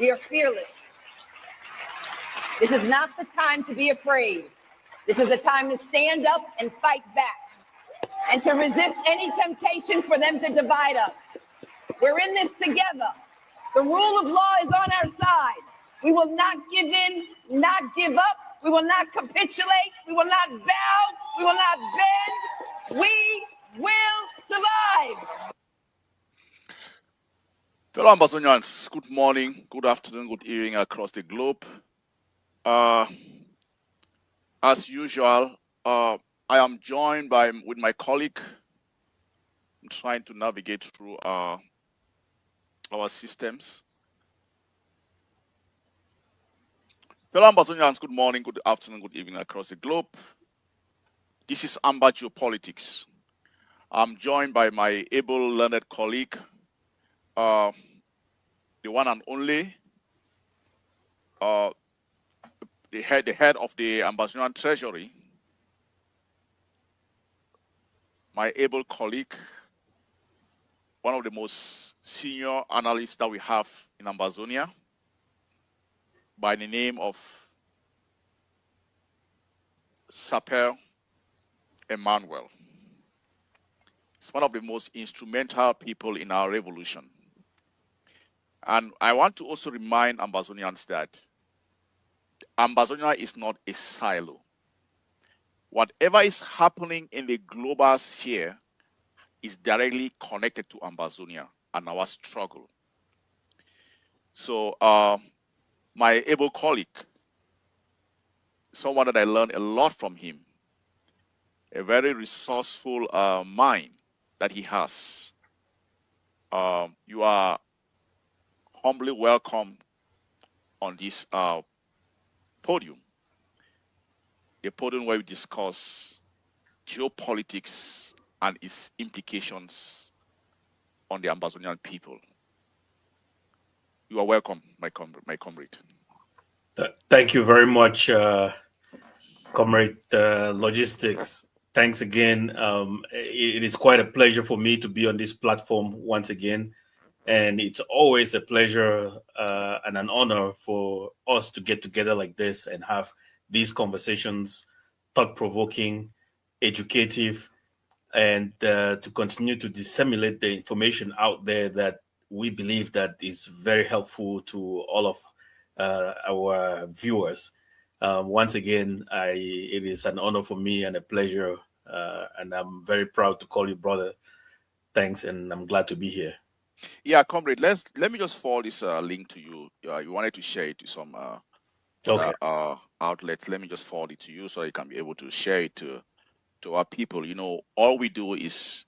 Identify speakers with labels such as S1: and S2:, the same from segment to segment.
S1: We are fearless. This is not the time to be afraid. This is a time to stand up and fight back and to resist any temptation for them to divide us. We're in this together. The rule of law is on our side. We will not give in, not give up. We will not capitulate. We will not bow. We will not bend. We will survive.
S2: Fellow Ambazonians, good morning, good afternoon, good evening across the globe. As usual, I am joined with my colleague. I'm trying to navigate through our systems. Fellow Ambazonians, good morning, good afternoon, good evening across the globe. This is Geopolitics. I'm joined by my able, learned colleague, the one and only, the head of the Ambazonian Treasury, my able colleague, one of the most senior analysts that we have in Ambazonia, by the name of Sapir Emmanuel. He's one of the most instrumental people in our revolution. And I want to also remind Ambazonians that Ambazonia is not a silo. Whatever is happening in the global sphere is directly connected to Ambazonia and our struggle. So my able colleague, someone that I learned a lot from him, a very resourceful mind that he has. You are humbly welcome on this podium, the podium where we discuss geopolitics and its implications on the Ambazonian people. You are welcome, my comrade.
S3: Thank you very much, Comrade Logistics. Thanks again. It is quite a pleasure for me to be on this platform once again. And it's always a pleasure and an honor for us to get together like this and have these conversations, thought-provoking, educative, and to continue to disseminate the information out there that we believe that is very helpful to all of our viewers. Once again, it is an honor for me and a pleasure, and I'm very proud to call you brother. Thanks, and I'm glad to be here.
S2: Yeah, comrade, let me just forward this link to you. You wanted to share it to some outlets. Let me just forward it to you so you can be able to share it to our people. You know, all we do is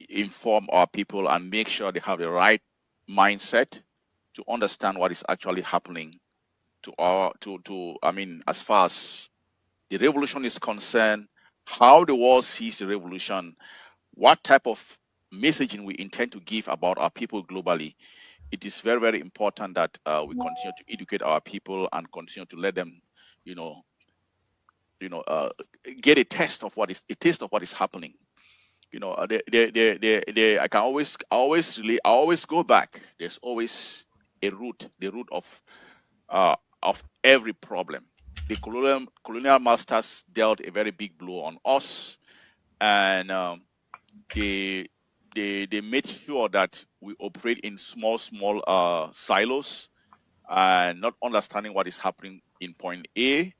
S2: inform our people and make sure they have the right mindset to understand what is actually happening I mean, as far as the revolution is concerned, how the world sees the revolution, what type of messaging we intend to give about our people globally. It is very, very important that we continue to educate our people and continue to let them, get a taste of what is happening. You know, I always go back. There's always a root, the root of every problem. The colonial masters dealt a very big blow on us, and they made sure that we operate in small silos and not understanding what is happening in point A,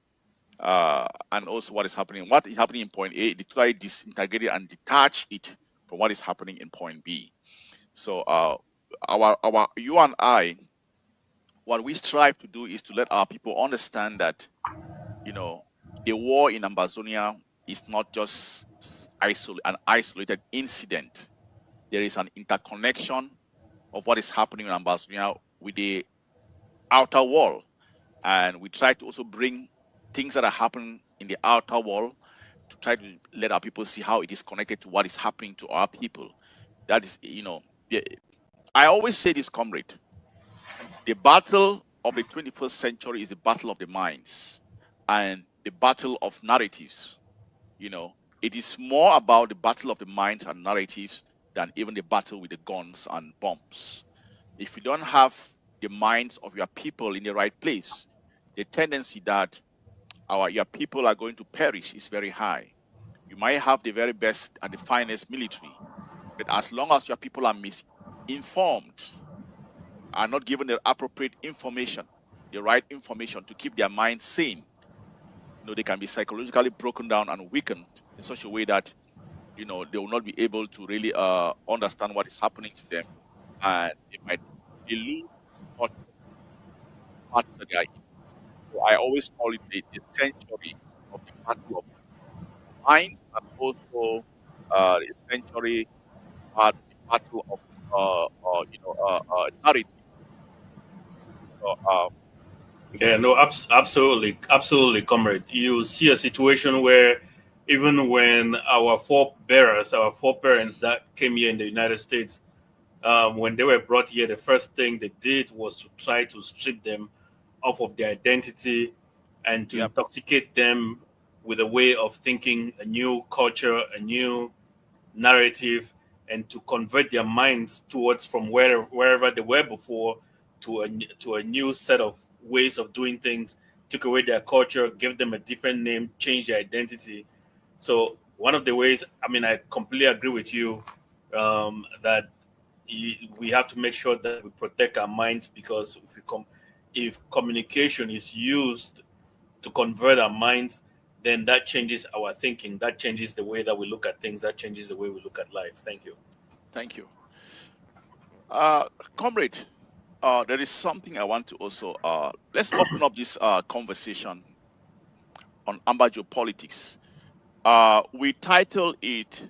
S2: and also what is happening in point A. They try to disintegrate it and detach it from what is happening in point B. So you and I, what we strive to do is to let our people understand that, the war in Ambazonia is not just an isolated incident. There is an interconnection of what is happening in Ambazonia with the outer world. And we try to also bring things that are happening in the outer world to try to let our people see how it is connected to what is happening to our people. That is, I always say this, comrade, the battle of the 21st century is the battle of the minds and the battle of narratives. It is more about the battle of the minds and narratives than even the battle with the guns and bombs. If you don't have the minds of your people in the right place. The tendency that your people are going to perish is very high. You might have the very best and the finest military, but as long as your people are misinformed, are not given the appropriate information, the right information to keep their minds sane, they can be psychologically broken down and weakened in such a way that they will not be able to really understand what is happening to them, and they lose touch of the part that they are in. So I always call it the century of the battle of minds, and also the century part the battle of narrative. So,
S3: Yeah, no, absolutely, comrade. You see a situation where even when our foreparents that came here in the United States, when they were brought here, the first thing they did was to try to strip them off of their identity and to
S2: yep,
S3: intoxicate them with a way of thinking, a new culture, a new narrative, and to convert their minds towards from wherever they were before to a new set of ways of doing things. Took away their culture, give them a different name, change their identity. So one of the ways, I mean, I completely agree with you that we have to make sure that we protect our minds, because if communication is used to convert our minds, then that changes our thinking. That changes the way that we look at things. That changes the way we look at life. Thank you.
S2: thank you. Comrade, there is something I want to also, let's open up this conversation on geopolitics. We title it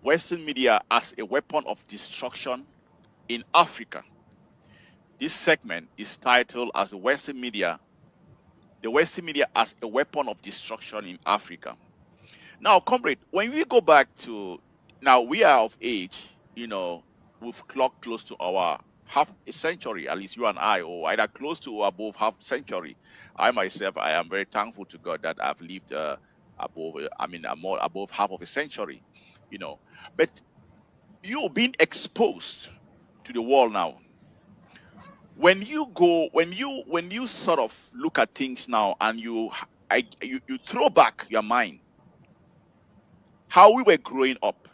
S2: Western Media as a Weapon of Destruction in Africa. This segment is titled as the Western Media as a Weapon of Destruction in Africa. Now, comrade, when we go back to now, we are of age, we've clocked close to our half a century, at least you and I, or either close to or above half a century. I myself, I am very thankful to God that I've lived more above half of a century, But you've been exposed to the world now. When you sort of look at things now and you throw back your mind how we were growing up,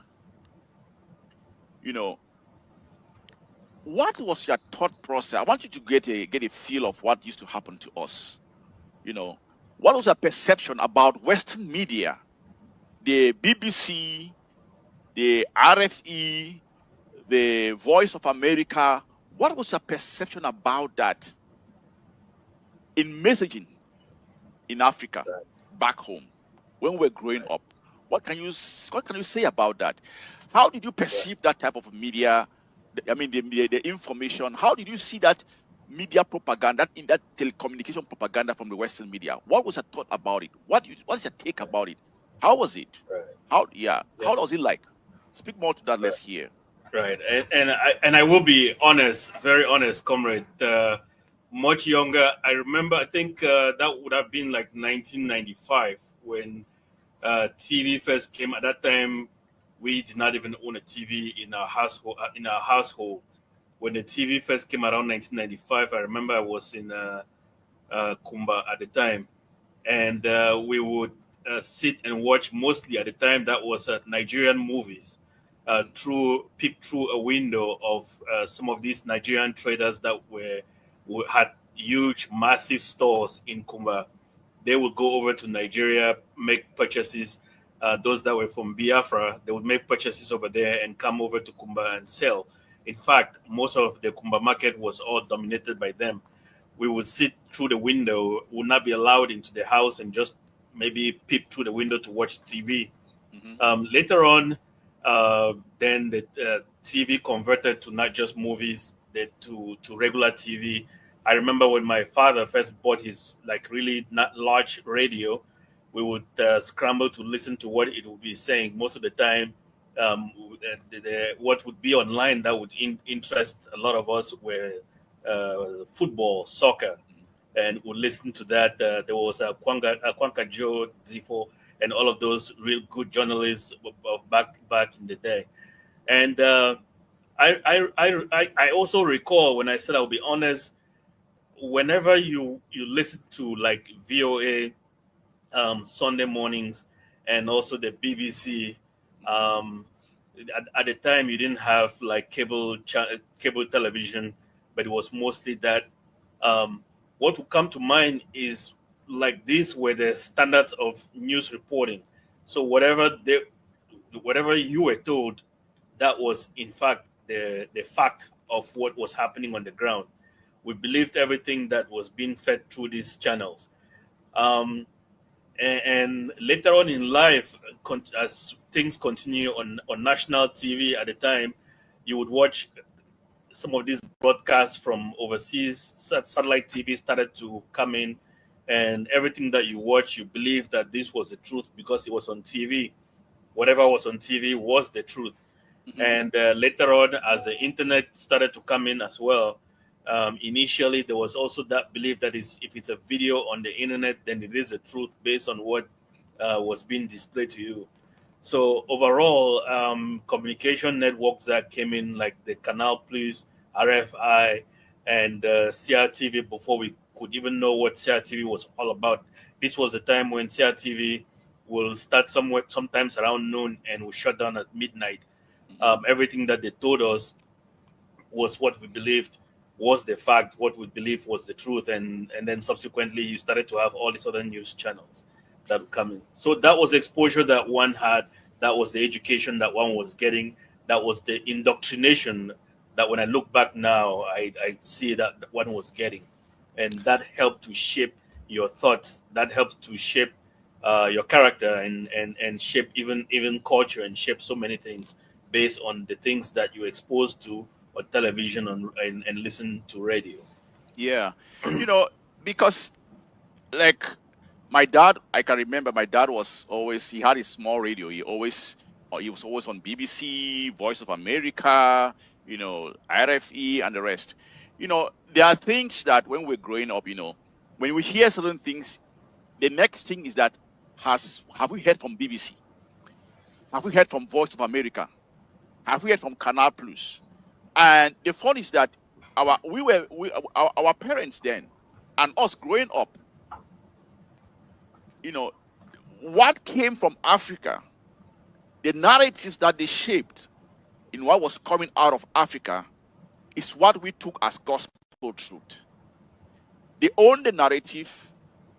S2: what was your thought process? I want you to get a feel of what used to happen to us. What was your perception about Western media, the BBC, the RFE, the Voice of America? What was your perception about that in messaging in Africa, back home, when we were growing up? What can you say about that? How did you perceive that type of media? I mean, the information. How did you see that media propaganda, in that telecommunication propaganda from the Western media? What was your thought about it? What's your take about it? How was it? How was it like? Speak more to that. Let's hear.
S3: Right, and I will be honest, very honest, comrade. Much younger, I remember. I think that would have been like 1995 when TV first came. At that time, we did not even own a TV in our household. When the TV first came around 1995, I remember I was in Kumba at the time, and we would sit and watch, mostly at the time that was Nigerian movies. Peep through a window of some of these Nigerian traders that had huge, massive stores in Kumba. They would go over to Nigeria, make purchases. Those that were from Biafra, they would make purchases over there and come over to Kumba and sell. In fact, most of the Kumba market was all dominated by them. We would sit through the window, would not be allowed into the house, and just maybe peep through the window to watch TV.
S2: Mm-hmm.
S3: Later on, then the TV converted to not just movies, to regular TV. I remember when my father first bought his really not large radio, we would scramble to listen to what it would be saying. Most of the time, what would be online that would interest a lot of us were football, soccer, and would listen to that. There was Kwanka Joe, Zifo, and all of those real good journalists of back in the day. And I also recall when I said I'll be honest. Whenever you listen to like VOA Sunday mornings and also the BBC,
S2: Mhm.
S3: at the time you didn't have like cable television, but it was mostly that. What would come to mind is like these were the standards of news reporting. So whatever you were told, that was in fact the fact of what was happening on the ground. We believed everything that was being fed through these channels. Um, and later on in life, as things continue on national TV at the time, you would watch some of these broadcasts from overseas. Satellite TV started to come in, and everything that you watch, you believe that this was the truth because it was on TV. Whatever was on TV was the truth.
S2: Mhm.
S3: And later on, as the internet started to come in as well, initially there was also that belief that if it's a video on the internet, then it is the truth based on what was being displayed to you. So overall, communication networks that came in, like the Canal Plus, RFI, and CRTV, before we could even know what CRTV was all about. This was the time when CRTV will start somewhere, sometimes around noon, and will shut down at midnight.
S2: Mhm.
S3: Everything that they told us was what we believed was the fact, what we believed was the truth, and then subsequently you started to have all these other news channels that would come in. So that was the exposure that one had, that was the education that one was getting, that was the indoctrination that when I look back now, I see that one was getting. And that helped to shape your thoughts, that helped to shape your character and shape even culture and shape so many things based on the things that you're exposed to on television and listen to radio.
S2: Yeah. You know, because like my dad, I can remember my dad was always, he had a small radio. He was always on BBC, Voice of America, RFE and the rest. There are things that when we're growing up, when we hear certain things, the next thing is that have we heard from BBC? Have we heard from Voice of America? Have we heard from Canal Plus? And the fun is that our parents then and us growing up, you know, what came from Africa, the narratives that they shaped in what was coming out of Africa is what we took as gospel truth. They own the narrative,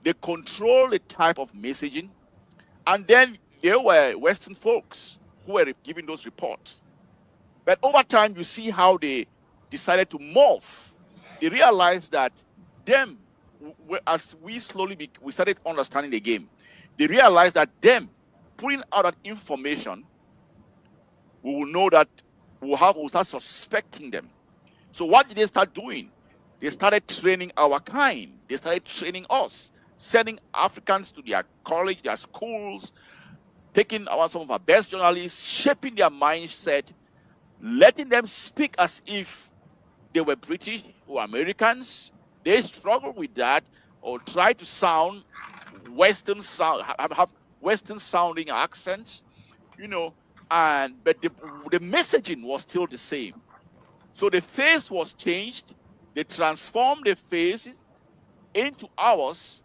S2: they control the type of messaging, and then there were Western folks who were giving those reports. But over time, you see how they decided to morph. They realized that them, as we we started understanding the game, they realized that them putting out that information, we will know that we'll start suspecting them. So what did they start doing? They started training our kind. They started training us, sending Africans to their college, their schools, taking some of our best journalists, shaping their mindset, letting them speak as if they were British or Americans. They struggle with that or try to sound Western have Western sounding accents, but the messaging was still the same. So the face was changed. They transformed the faces into ours,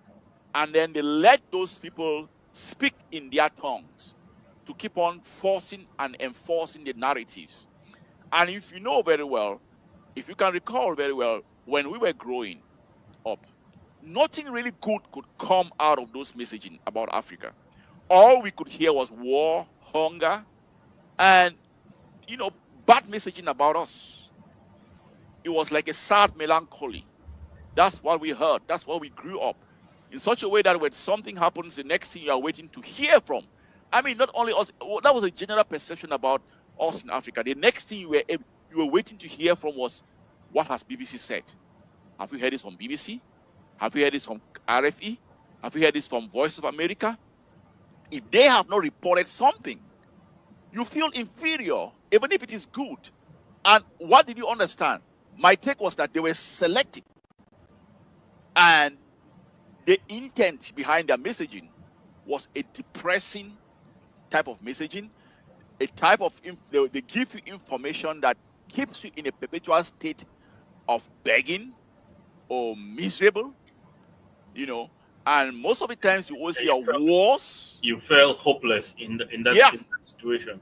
S2: and then they let those people speak in their tongues to keep on forcing and enforcing the narratives. And if you know very well, if you can recall very well, when we were growing up, nothing really good could come out of those messaging about Africa. All we could hear was war, hunger, and bad messaging about us. It was like a sad melancholy. That's what we heard. That's what we grew up in such a way that when something happens, the next thing you are waiting to hear from. I mean, not only us. That was a general perception about us in Africa. The next thing you were waiting to hear from was, what has BBC said? Have you heard this from BBC? Have you heard this from RFE? Have you heard this from Voice of America? If they have not reported something, you feel inferior, even if it is good. And what did you understand? My take was that they were selective. And the intent behind their messaging was a depressing type of messaging, a type of, they give you information that keeps you in a perpetual state of begging or miserable, you know. And most of the times you always hear wars.
S3: You felt hopeless in that
S2: Yeah,
S3: situation.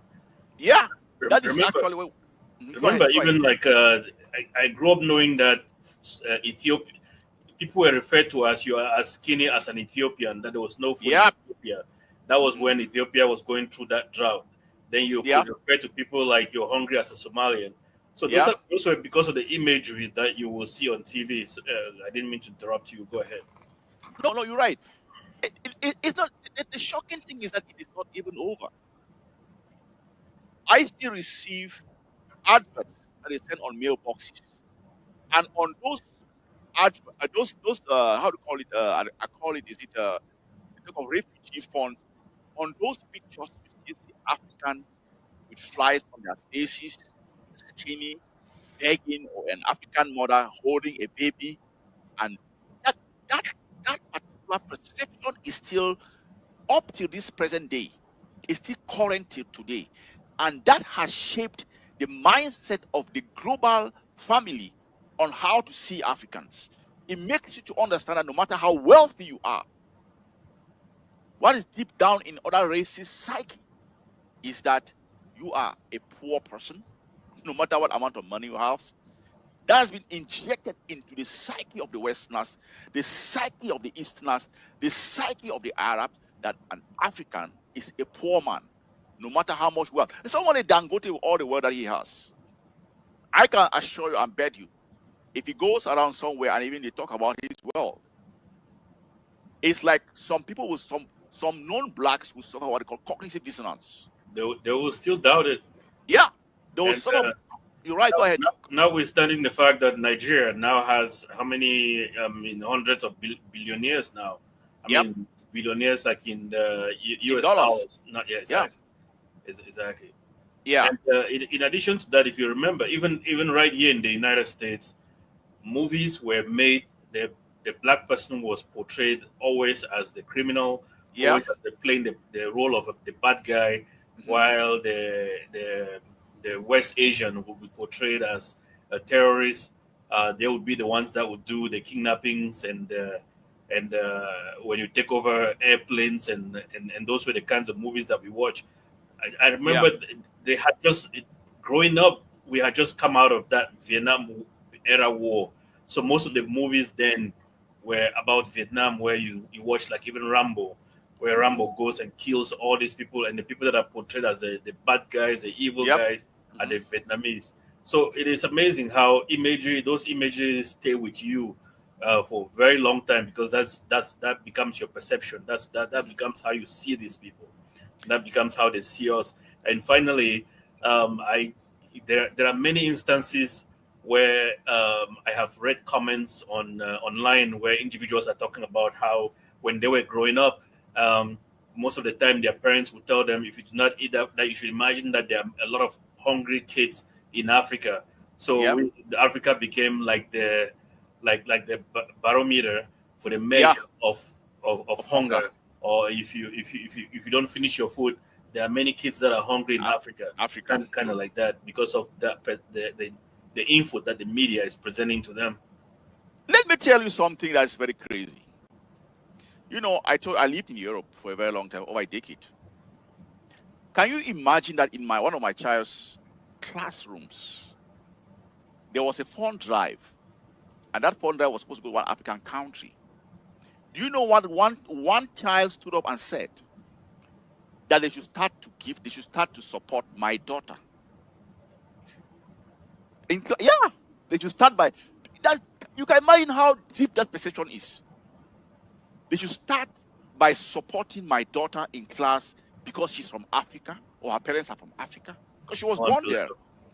S2: yeah. That is
S3: Remember,
S2: actually what. Go
S3: remember,
S2: ahead, go ahead.
S3: even like I grew up knowing that Ethiopia, people were referred to as you are as skinny as an Ethiopian. That there was no food in
S2: Yeah.
S3: Ethiopia. That was
S2: Mhm.
S3: when Ethiopia was going through that drought. Then you
S2: Yeah.
S3: could refer to people like you're hungry as a Somalian. So
S2: Yeah.
S3: those were because of the imagery that you will see on TV. So, I didn't mean to interrupt you. Go ahead.
S2: No, you're right. It's not. The shocking thing is that it is not even over. I still receive adverts that they send on mailboxes, and on those those how to call it? I call it. Is it of refugee funds? On those pictures, you still see Africans with flies on their faces, skinny, begging, or an African mother holding a baby, and that that that particular perception is still up till this present day, is still current till today, and that has shaped the mindset of the global family on how to see Africans. It makes you to understand that no matter how wealthy you are, what is deep down in other races' psyche is that you are a poor person, no matter what amount of money you have. That has been injected into the psyche of the Westerners, the psyche of the Easterners, the psyche of the Arabs, that an African is a poor man, no matter how much wealth. Someone a Dangote with all the wealth that he has. I can assure you and bet you, if he goes around somewhere and even they talk about his wealth, it's like some people with some non-blacks will suffer what they call cognitive dissonance.
S3: They will still doubt it.
S2: Yeah, they will
S3: And
S2: sort of. You're right. Go ahead.
S3: notwithstanding the fact that Nigeria now has how many in hundreds of billionaires now. I
S2: Yep.
S3: mean billionaires like in the US
S2: dollars.
S3: dollars. Not yet. Exactly. Exactly.
S2: Yeah.
S3: And in addition to that, if you remember, even right here in the United States, movies were made. The black person was portrayed always as the criminal,
S2: Yeah.
S3: always as playing the role of the bad guy, while the West Asian would be portrayed as a terrorist. They would be the ones that would do the kidnappings and when you take over airplanes and those were the kinds of movies that we watch. I remember they had just growing up. We had just come out of that Vietnam era war, so most of the movies then were about Vietnam, where you watch like even Rambo, where Rambo goes and kills all these people, and the people that are portrayed as the bad guys, the evil guys, are the Vietnamese. So it is amazing how those images stay with you for a very long time, because that becomes your perception. That becomes how you see these people. That becomes how they see us. And finally, there are many instances where I have read comments online where individuals are talking about how when they were growing up, most of the time their parents would tell them, if you do not eat that you should imagine that there are a lot of hungry kids in Africa. So Africa became like the barometer for the measure of hunger. Or if you don't finish your food, there are many kids that are hungry in Africa. Kind of like that, because of that the info that the media is presenting to them.
S2: Let me tell you something that's very crazy. You know, I lived in Europe for a very long time, over a decade. Can you imagine that in one of my child's classrooms, there was a fund drive, and that fund drive was supposed to go to one African country. Do you know what one child stood up and said? That they should start to support my daughter. They should start by that. You can imagine how deep that perception is. They should start by supporting my daughter in class because she's from Africa, or her parents are from Africa, because she was born there.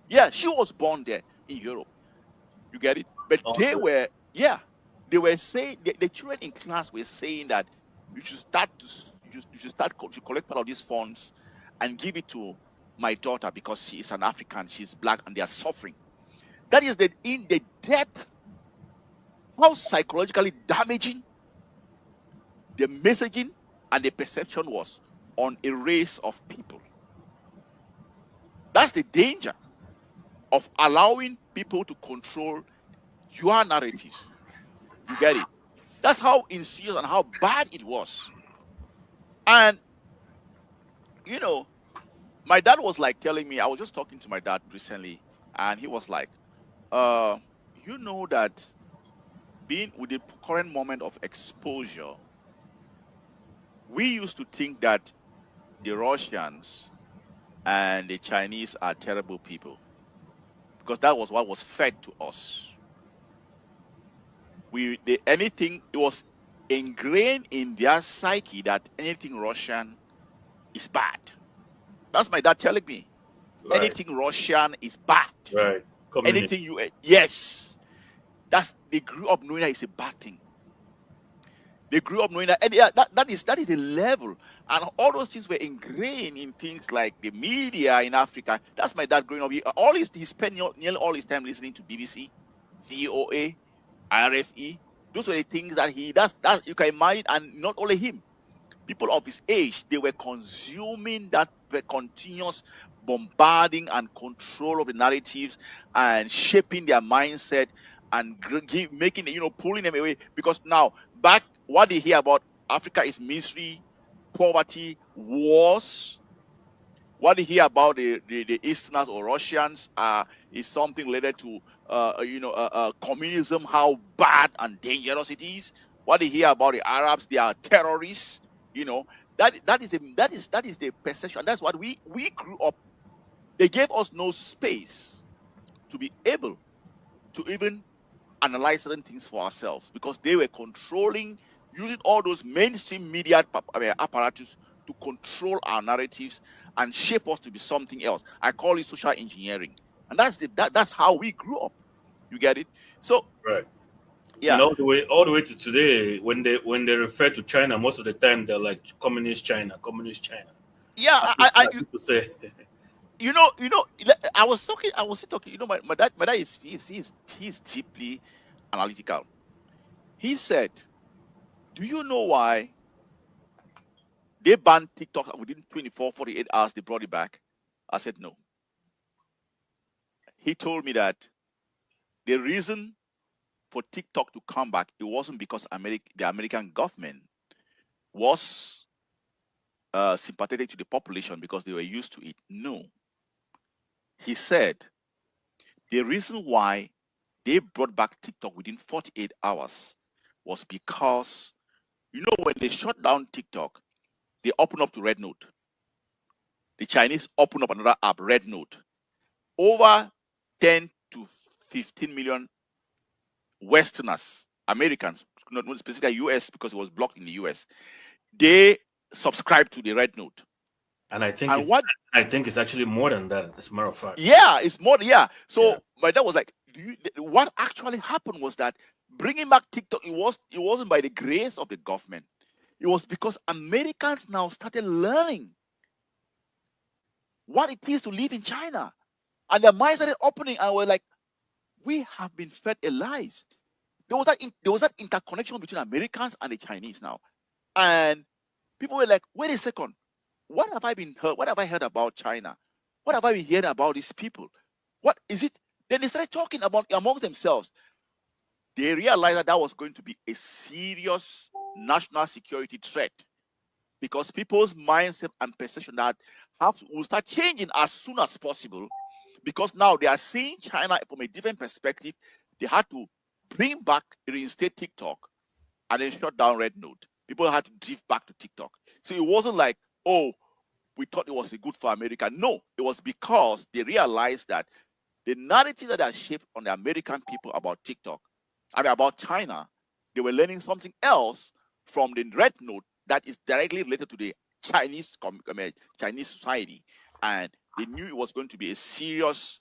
S2: Yeah, she was born there in Europe. You get it? But they were saying, the children in class were saying that you should collect part of these funds and give it to my daughter because she is an African, she's black, and they are suffering. That is in the depth, how psychologically damaging the messaging and the perception was on a race of people. That's the danger. of allowing people to control your narratives. You get it? That's how insidious and how bad it was. And you know, my dad was like telling me, I was just talking to my dad recently, and he was like, you know that being with the current moment of exposure, we used to think that the Russians and the Chinese are terrible people because that was what was fed to us. Anything, it was ingrained in their psyche that anything Russian is bad. That's my dad telling me.
S3: Right.
S2: Anything Russian is bad.
S3: Right. Communist.
S2: Anything yes. They grew up knowing that it's a bad thing. They grew up knowing that, and yeah, that is the level, and all those things were ingrained in things like the media in Africa. That's my dad growing up. He spent nearly all his time listening to BBC, VOA, RFE. Those were the things that he does. That you can imagine, and not only him, people of his age, they were consuming that continuous bombarding and control of the narratives and shaping their mindset and making, pulling them away. Because now, back, what they hear about Africa is misery, poverty, wars. What they hear about the Easterners or Russians is something related to communism, how bad and dangerous it is. What they hear about the Arabs, they are terrorists. That is the perception. That's what we grew up. They gave us no space to be able to even analyze certain things for ourselves because they were controlling, using all those mainstream media apparatus to control our narratives and shape us to be something else. I call it social engineering, and that's how we grew up. You get it? So
S3: right.
S2: Yeah.
S3: And all the way to today, when they refer to China, most of the time they're like communist China.
S2: Yeah,
S3: people say.
S2: I was talking. My dad he's deeply analytical. He said, "Do you know why they banned TikTok within 24, 48 hours? They brought it back." I said, "No." He told me that the reason for TikTok to come back, it wasn't because the American government was sympathetic to the population because they were used to it. No. He said the reason why they brought back TikTok within 48 hours was because, when they shut down TikTok, they opened up to Red Note. The Chinese opened up another app, Red Note. Over 10 to 15 million Westerners, Americans, not specifically US because it was blocked in the US, they subscribed to the Red Note.
S3: And I think it's actually more than that, as a matter of fact.
S2: Yeah, it's more. Yeah. So my dad was like, what actually happened was that bringing back TikTok, it wasn't by the grace of the government. It was because Americans now started learning what it is to live in China. And their minds started opening, and we're like, we have been fed a lies. There was that interconnection between Americans and the Chinese now. And people were like, wait a second. What have I heard about China? What have I been hearing about these people? What is it? Then they started talking about amongst themselves. They realized that was going to be a serious national security threat because people's mindset and perception will start changing as soon as possible because now they are seeing China from a different perspective. They had to reinstate TikTok and then shut down Red Note. People had to drift back to TikTok. So it wasn't like, oh, we thought it was good for America. No, it was because they realized that the narrative that are shaped on the American people about TikTok, about China, they were learning something else from the Red Note that is directly related to the Chinese society. And they knew it was going to be a serious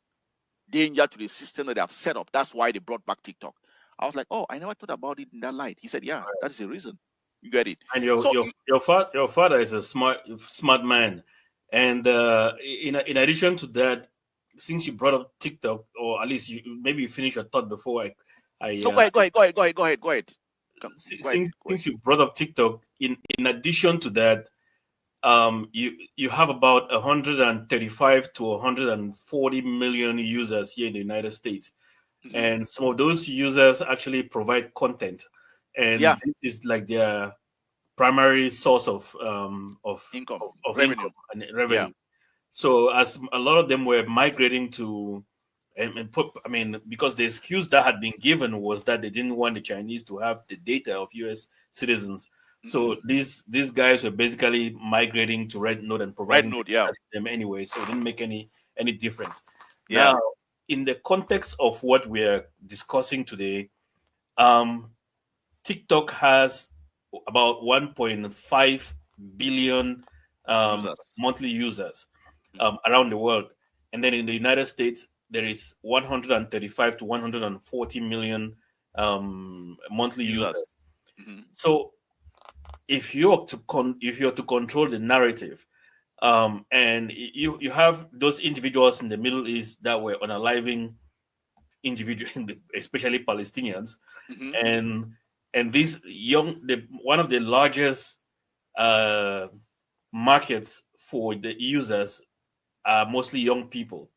S2: danger to the system that they have set up. That's why they brought back TikTok. I was like, oh, I never thought about it in that light. He said, yeah, that is the reason. You get it.
S3: And your father is a smart man. And in addition to that, since you brought up TikTok, or at least maybe you finish your thought before
S2: go ahead.
S3: Since you brought up TikTok, in addition to that, you have about 135 to 140 million users here in the United States, and some of those users actually provide content,
S2: Yeah.
S3: and this is like their primary source of
S2: Income,
S3: of
S2: revenue.
S3: income and
S2: Yeah.
S3: revenue. So as a lot of them were migrating to, I mean, because the excuse that had been given was that they didn't want the Chinese to have the data of U.S. citizens. So these guys were basically migrating to Red Note and
S2: Red
S3: providing the
S2: Note. Yeah.
S3: data to them anyway. So it didn't make any difference.
S2: Yeah.
S3: Now, in the context of what we're discussing today, um, TikTok has about 1.5 billion
S2: Users.
S3: monthly users around the world. And then in the United States, there is 135 to 140 million monthly
S2: Users.
S3: users. So if you're to control the narrative, and you have those individuals in the Middle East that were unaliving individuals, especially Palestinians, and these one of the largest markets for the users are mostly young people.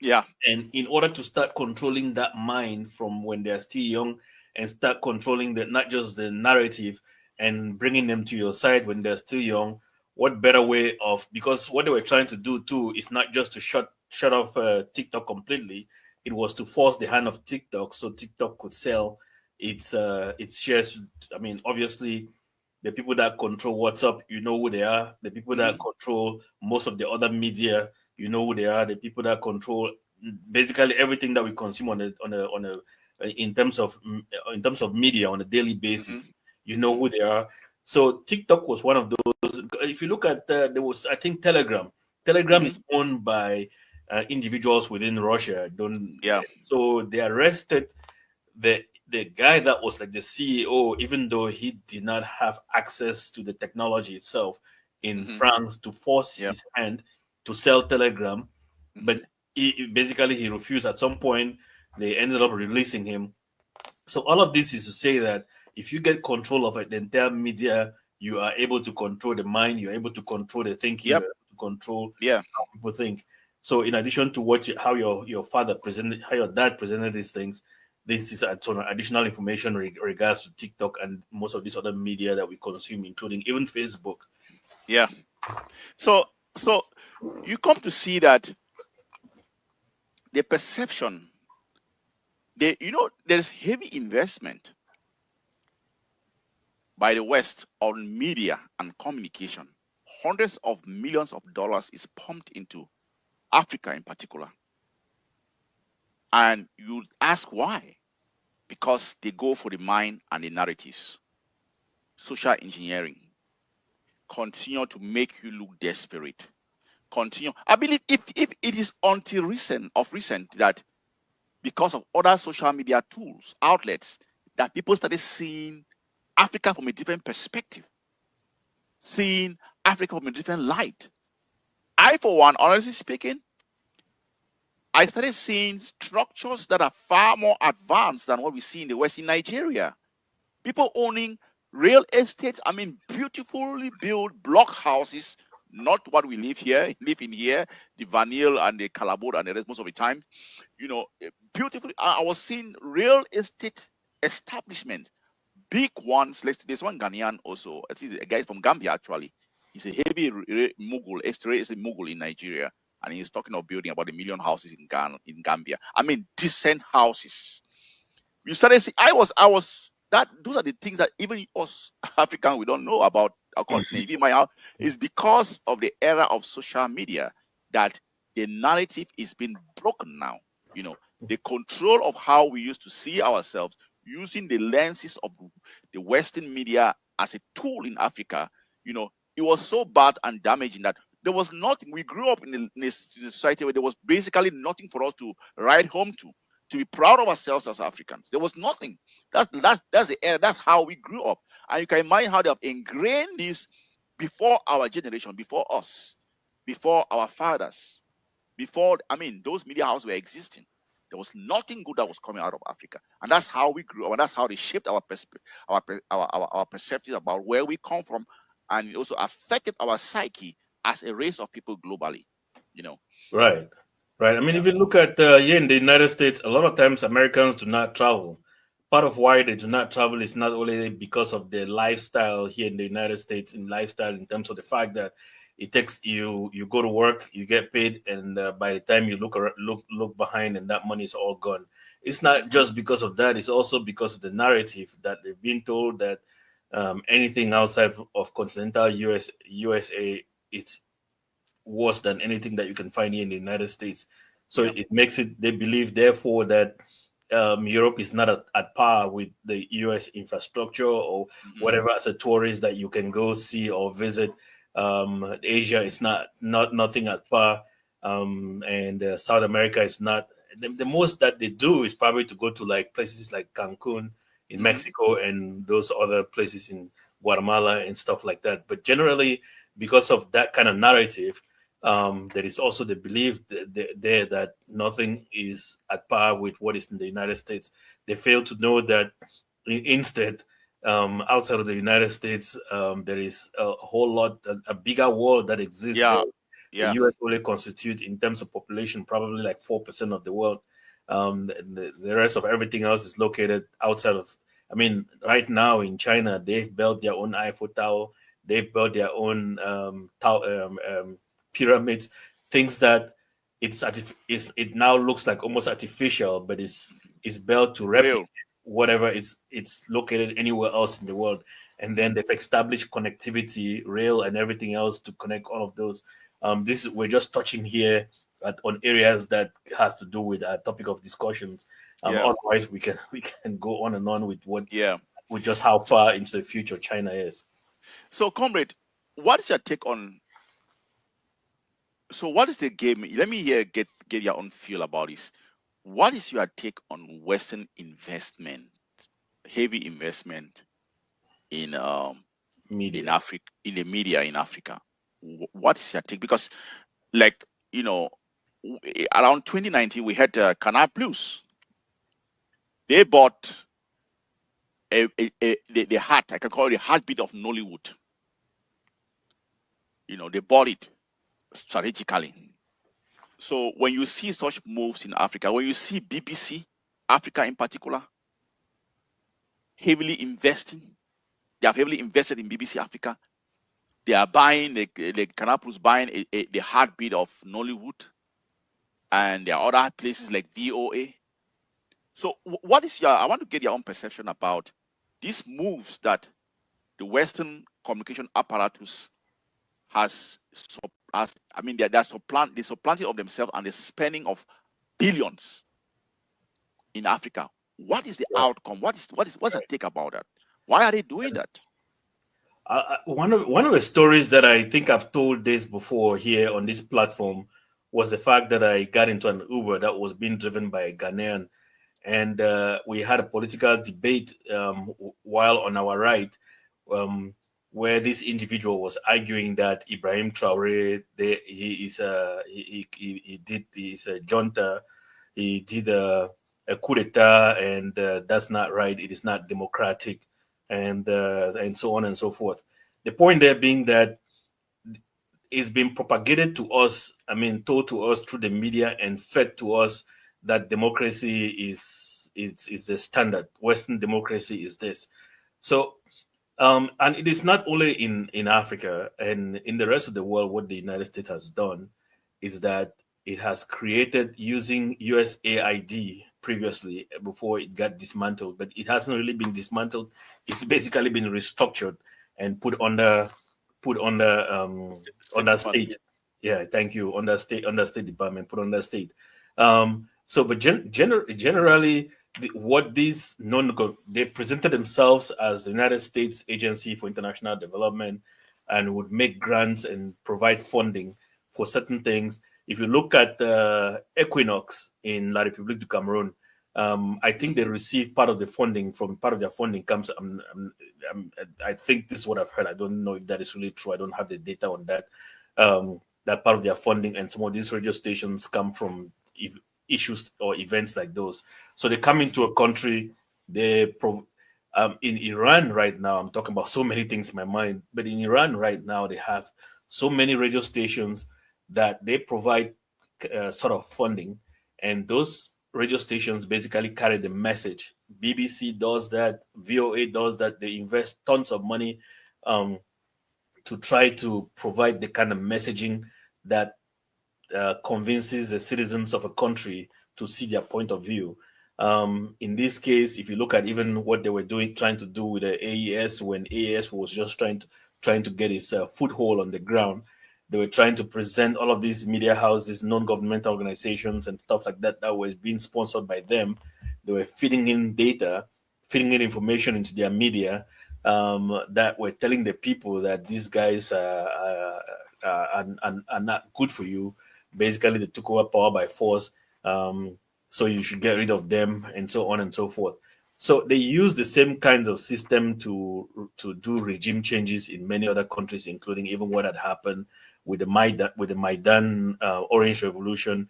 S2: Yeah.
S3: And in order to start controlling that mind from when they're still young and start controlling not just the narrative and bringing them to your side when they're still young, what better way of, because what they were trying to do too is not just to shut off TikTok completely. It was to force the hand of TikTok so TikTok could sell its shares. I mean, obviously, the people that control WhatsApp, you know who they are. The people that control most of the other media, you know who they are. The people that control basically everything that we consume in terms of media on a daily basis, you know who they are. So TikTok was one of those. If you look at there was, I think, Telegram. Telegram is owned by individuals within Russia. Don't
S2: Yeah.
S3: So they arrested the guy that was like the CEO, even though he did not have access to the technology itself in France, to force his hand to sell Telegram. But he refused. At some point, they ended up releasing him. So all of this is to say that if you get control of the entire media, you are able to control the mind. You're able to control the thinking.
S2: Yep.
S3: You're able to control
S2: Yeah.
S3: how people think. So in addition to how your father presented, how your dad presented these things, this is some additional information regards to TikTok and most of these other media that we consume, including even Facebook.
S2: Yeah. So you come to see that the perception, there's heavy investment by the West on media and communication. Hundreds of millions of dollars is pumped into Africa in particular. And you ask why? Because they go for the mind and the narratives. Social engineering. Continue to make you look desperate. Continue. I believe if it is until recent that because of other social media tools, outlets, that people started seeing Africa from a different perspective, seeing Africa from a different light. I, for one, honestly speaking, I started seeing structures that are far more advanced than what we see in the West. In Nigeria, people owning real estate, I mean, beautifully built block houses, not what we live in here, the Vanille and the Calabot and the rest most of the time. Beautifully, I was seeing real estate establishments, big ones. There's one Ghanaian also. I think a guy from Gambia actually. He's a heavy mogul, extra mogul in Nigeria, and he's talking of building about 1 million houses in Gambia. I mean, decent houses. You started see. I was that. Those are the things that even us African we don't know about our continent. Even my house is because of the era of social media that the narrative is being broken now. The control of how we used to see ourselves using the lenses of the Western media as a tool in Africa, it was so bad and damaging that there was nothing. We grew up in a society where there was basically nothing for us to write home to be proud of ourselves as Africans. There was nothing. That's the era. That's how we grew up. And you can imagine how they have ingrained this before our generation, before us, before our fathers, those media houses were existing. There was nothing good that was coming out of Africa, and that's how we grew up, and that's how they shaped our perspectives about where we come from and it also affected our psyche as a race of people globally. You know.
S3: Right. Right. I mean,
S2: Yeah.
S3: if you look at here in the United States, a lot of times Americans do not travel. Part of why they do not travel is not only because of the lifestyle here in the United States, in lifestyle in terms of the fact that it takes you go to work, you get paid, and by the time you look behind, and that money is all gone. It's not just because of that; it's also because of the narrative that they've been told that anything outside of continental USA, it's worse than anything that you can find here in the United States. So
S2: Yeah.
S3: it makes it, they believe, therefore, that Europe is not at par with the US infrastructure or
S2: Hmm.
S3: whatever as a tourist that you can go see or visit. Asia is not nothing at par, and South America is not. The most that they do is probably to go to like places like Cancun in
S2: Hmm.
S3: Mexico and those other places in Guatemala and stuff like that. But generally, because of that kind of narrative, there is also the belief there that nothing is at par with what is in the United States. They fail to know that instead, outside of the United States, there is a whole lot, a bigger world that exists there.
S2: Yeah.
S3: The
S2: Yeah.
S3: US only constitute, in terms of population, probably like 4% of the world. The rest of everything else is located outside of. I mean, right now in China, they've built their own Eiffel Tower. They've built their own pyramids, things that it now looks like almost artificial, but it's built to replicate
S2: Real.
S3: whatever it's located anywhere else in the world. And
S2: Hmm.
S3: then they've established connectivity, rail, and everything else to connect all of those. We're just touching here on areas that has to do with our topic of discussions.
S2: Yeah.
S3: Otherwise, we can go on and on
S2: Yeah.
S3: with just how far into the future China is.
S2: So, comrade, what is your take on? So, what is the game? Let me hear get your own feel about this. What is your take on Western investment, heavy investment in
S3: Media.
S2: Africa, in the media in Africa? What is your take? Because, like, you know, around 2019 we had Canal Plus. They bought the heart. I can call it the heartbeat of Nollywood. They bought it strategically. So when you see such moves in Africa, when you see BBC Africa in particular heavily investing, they have heavily invested in BBC Africa. They are buying the Canal Plus buying the heartbeat of Nollywood, and there are other places like VOA. So what is I want to get your own perception about these moves that the Western communication apparatus I mean, they're supplanting of themselves and the spending of billions in Africa. What is the outcome? What's the take about that? Why are they doing that?
S3: One of the stories that I think I've told this before here on this platform was the fact that I got into an Uber that was being driven by a Ghanaian, and we had a political debate while on our ride, where this individual was arguing that Ibrahim Traore, he did this junta, he did a coup d'état, and that's not right. It is not democratic, and so on and so forth. The point there being that it's been propagated to us, I mean, told to us through the media and fed to us that democracy is the standard. Western democracy is this. So, and it is not only in Africa and in the rest of the world. What the United States has done is that it has created, using USAID previously before it got dismantled, but it hasn't really been dismantled. It's basically been restructured and put
S2: State
S3: under
S2: Department.
S3: state. Yeah, thank you. Under state department, put under state. So, but generally, what these they presented themselves as the United States Agency for International Development, and would make grants and provide funding for certain things. If you look at Equinox in La République du Cameroun, I think they receive part of their funding comes. I think this is what I've heard. I don't know if that is really true. I don't have the data on that. That part of their funding, and some of these radio stations come from issues or events like those. So they come into a country, In Iran right now, I'm talking about so many things in my mind, but in Iran right now, they have so many radio stations that they provide sort of funding, and those radio stations basically carry the message. BBC does that, VOA does that. They invest tons of money um, to try to provide the kind of messaging that convinces the citizens of a country to see their point of view. In this case, if you look at even what they were doing, trying to do with the AES, when AES was just trying to get its foothold on the ground, they were trying to present all of these media houses, non-governmental organizations, and stuff like that that was being sponsored by them. They were feeding in data, feeding in information into their media that were telling the people that these guys are not good for you. Basically, they took over power by force, so you should get rid of them, and so on and so forth. So they use the same kinds of system to do regime changes in many other countries, including even what had happened with the Maidan Orange Revolution.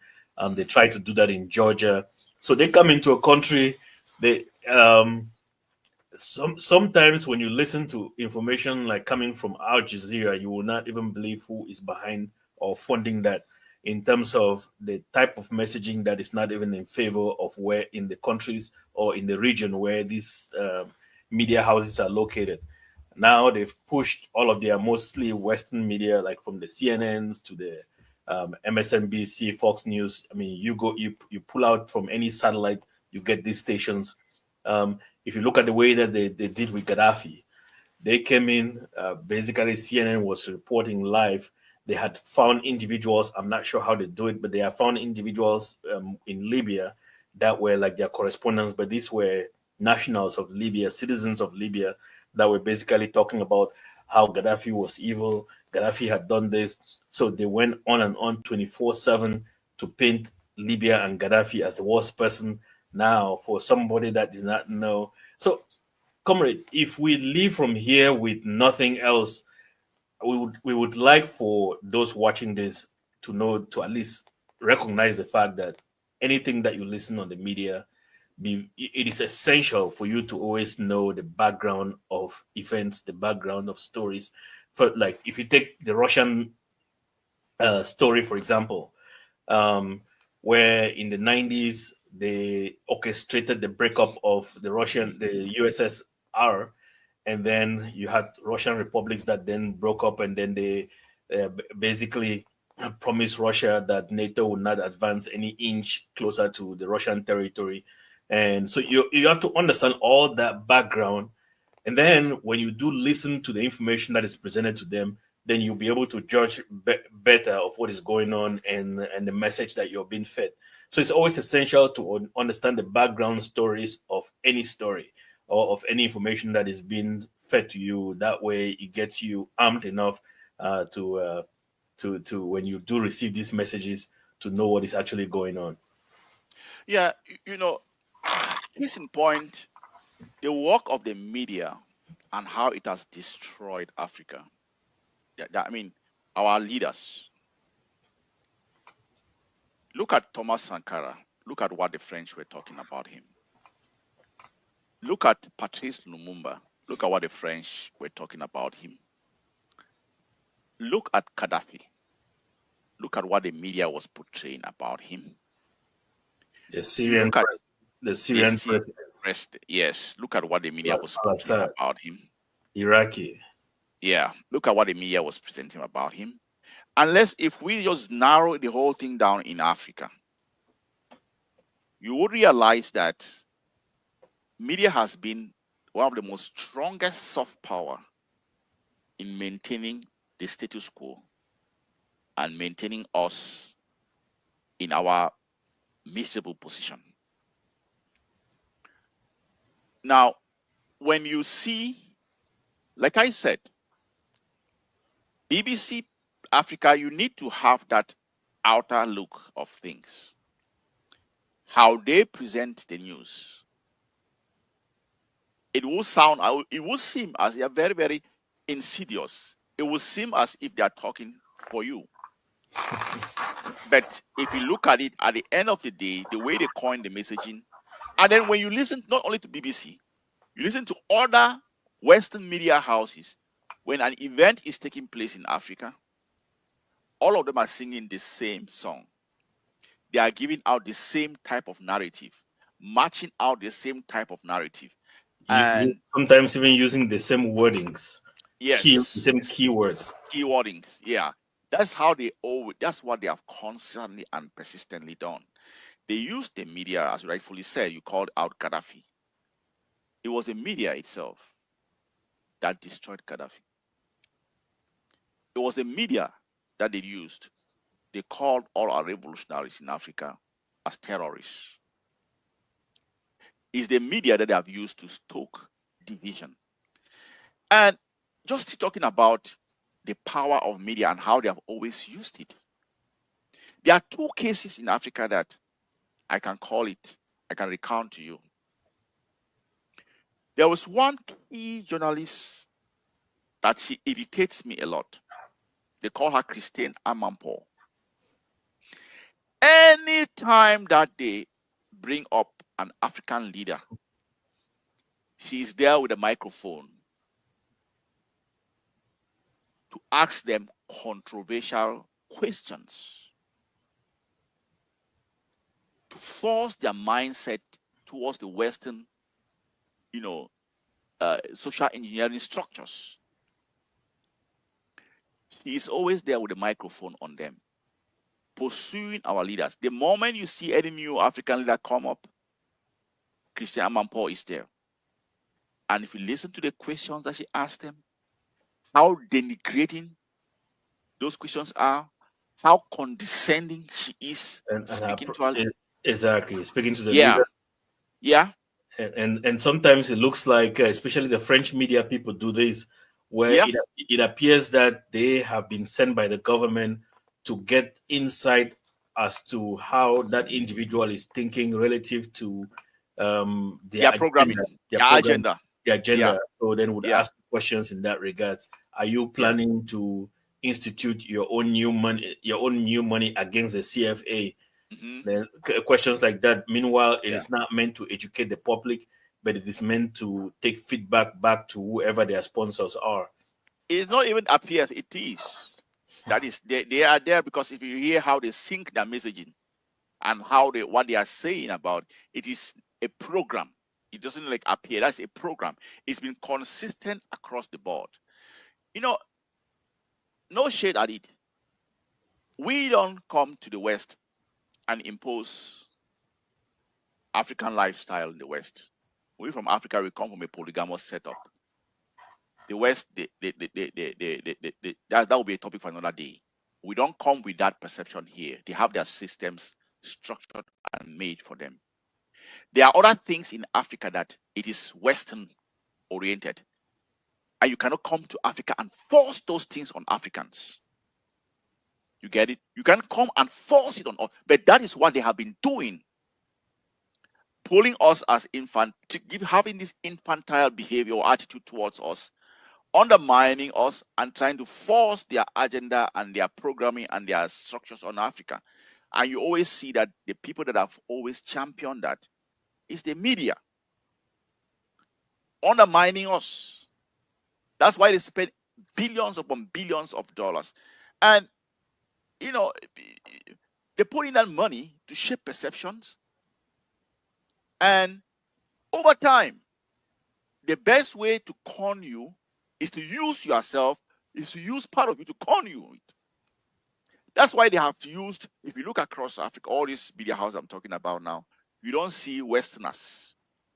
S3: They try to do that in Georgia. So they come into a country. They sometimes when you listen to information like coming from Al Jazeera, you will not even believe who is behind or funding that, in terms of the type of messaging that is not even in favor of where in the countries or in the region where these media houses are located. Now they've pushed all of their mostly Western media, like from the CNNs to the MSNBC, Fox News. I mean, you pull out from any satellite, you get these stations. If you look at the way that they did with Gaddafi, they came in, basically CNN was reporting live. They had found individuals, I'm not sure how they do it, but they have found individuals in Libya that were like their correspondents, but these were nationals of Libya, citizens of Libya, that were basically talking about how Gaddafi was evil, Gaddafi had done this. So they went on and on 24/7 to paint Libya and Gaddafi as the worst person. Now, for somebody that does not know. So, comrade, if we leave from here with nothing else, we would like for those watching this to know, to at least recognize the fact that anything that you listen on the media, it is essential for you to always know the background of events, the background of stories. For like, if you take the Russian story, for example, where in the 90s they orchestrated the breakup of the USSR, and then you had Russian republics that then broke up, and then they basically promised Russia that NATO would not advance any inch closer to the Russian territory. And so you have to understand all that background, and then when you do listen to the information that is presented to them, then you'll be able to judge better of what is going on, and the message that you're being fed. So it's always essential to understand the background stories of any story or of any information that is being fed to you. That way, it gets you armed enough to when you do receive these messages, to know what is actually going on.
S2: Yeah, case in point, the work of the media and how it has destroyed Africa. I mean, our leaders. Look at Thomas Sankara. Look at what the French were talking about him. Look at Patrice Lumumba. Look at what the French were talking about him. Look at Gaddafi. Look at what the media was portraying about him.
S3: The Syrian president.
S2: Yes, look at what the media was portraying about him.
S3: Iraqi.
S2: Yeah, look at what the media was presenting about him. Unless if we just narrow the whole thing down in Africa, you would realize that media has been one of the most strongest soft power in maintaining the status quo and maintaining us in our miserable position. Now, when you see, like I said, BBC Africa, you need to have that outer look of things. How they present the news. It will seem as they are very, very insidious. It will seem as if they are talking for you. But if you look at it, at the end of the day, the way they coin the messaging, and then when you listen not only to BBC, You listen to other Western media houses. When an event is taking place in Africa, all of them are singing the same song. They are giving out the same type of narrative, matching out the same type of narrative. And
S3: sometimes even using the same wordings.
S2: yes,
S3: the same keywords.
S2: Keywordings, yeah. That's how that's what they have constantly and persistently done. They used the media, as you rightfully said, you called out Gaddafi. It was the media itself that destroyed Gaddafi. It was the media that they used. They called all our revolutionaries in Africa as terrorists. It's the media that they have used to stoke division. And just talking about the power of media and how they have always used it. There are two cases in Africa that I can recount to you. There was one key journalist that she irritates me a lot. They call her Christine Amanpour. Anytime that they bring up an African leader, she is there with a microphone to ask them controversial questions, to force their mindset towards the Western, social engineering structures. She is always there with a microphone on them, pursuing our leaders. The moment you see any new African leader come up, Christian Amanpour is there. And if you listen to the questions that she asked them, how denigrating those questions are, how condescending she is speaking to her.
S3: Exactly, speaking to the
S2: leader. Yeah.
S3: And sometimes it looks like, especially the French media people do this, where it appears that they have been sent by the government to get insight as to how that individual is thinking relative to their
S2: programming,
S3: their agenda. Yeah. So then would ask questions in that regard. Are you planning to institute your own new money against the CFA? Then questions like that. Meanwhile, it is not meant to educate the public, but it is meant to take feedback back to whoever their sponsors are.
S2: It not even appears, it is. That is, they are there because if you hear how they sync their messaging and what they are saying about, it is a program. It doesn't like appear. That's a program. It's been consistent across the board. No shade at it. We don't come to the West and impose African lifestyle in the West. We from Africa, we come from a polygamous setup. The West, that will be a topic for another day. We don't come with that perception here. They have their systems structured and made for them. There are other things in Africa that it is Western oriented. And you cannot come to Africa and force those things on Africans. You get it? You can come and force it on us. But that is what they have been doing. Pulling us as having this infantile behavior or attitude towards us, undermining us and trying to force their agenda and their programming and their structures on Africa. And you always see that the people that have always championed that is the media. Undermining us. That's why they spend billions upon billions of dollars. And, they put in that money to shape perceptions. And over time, the best way to con you is to use yourself, is to use part of you to con you. That's why they have used, if you look across Africa, all these media houses I'm talking about now, you don't see Westerners.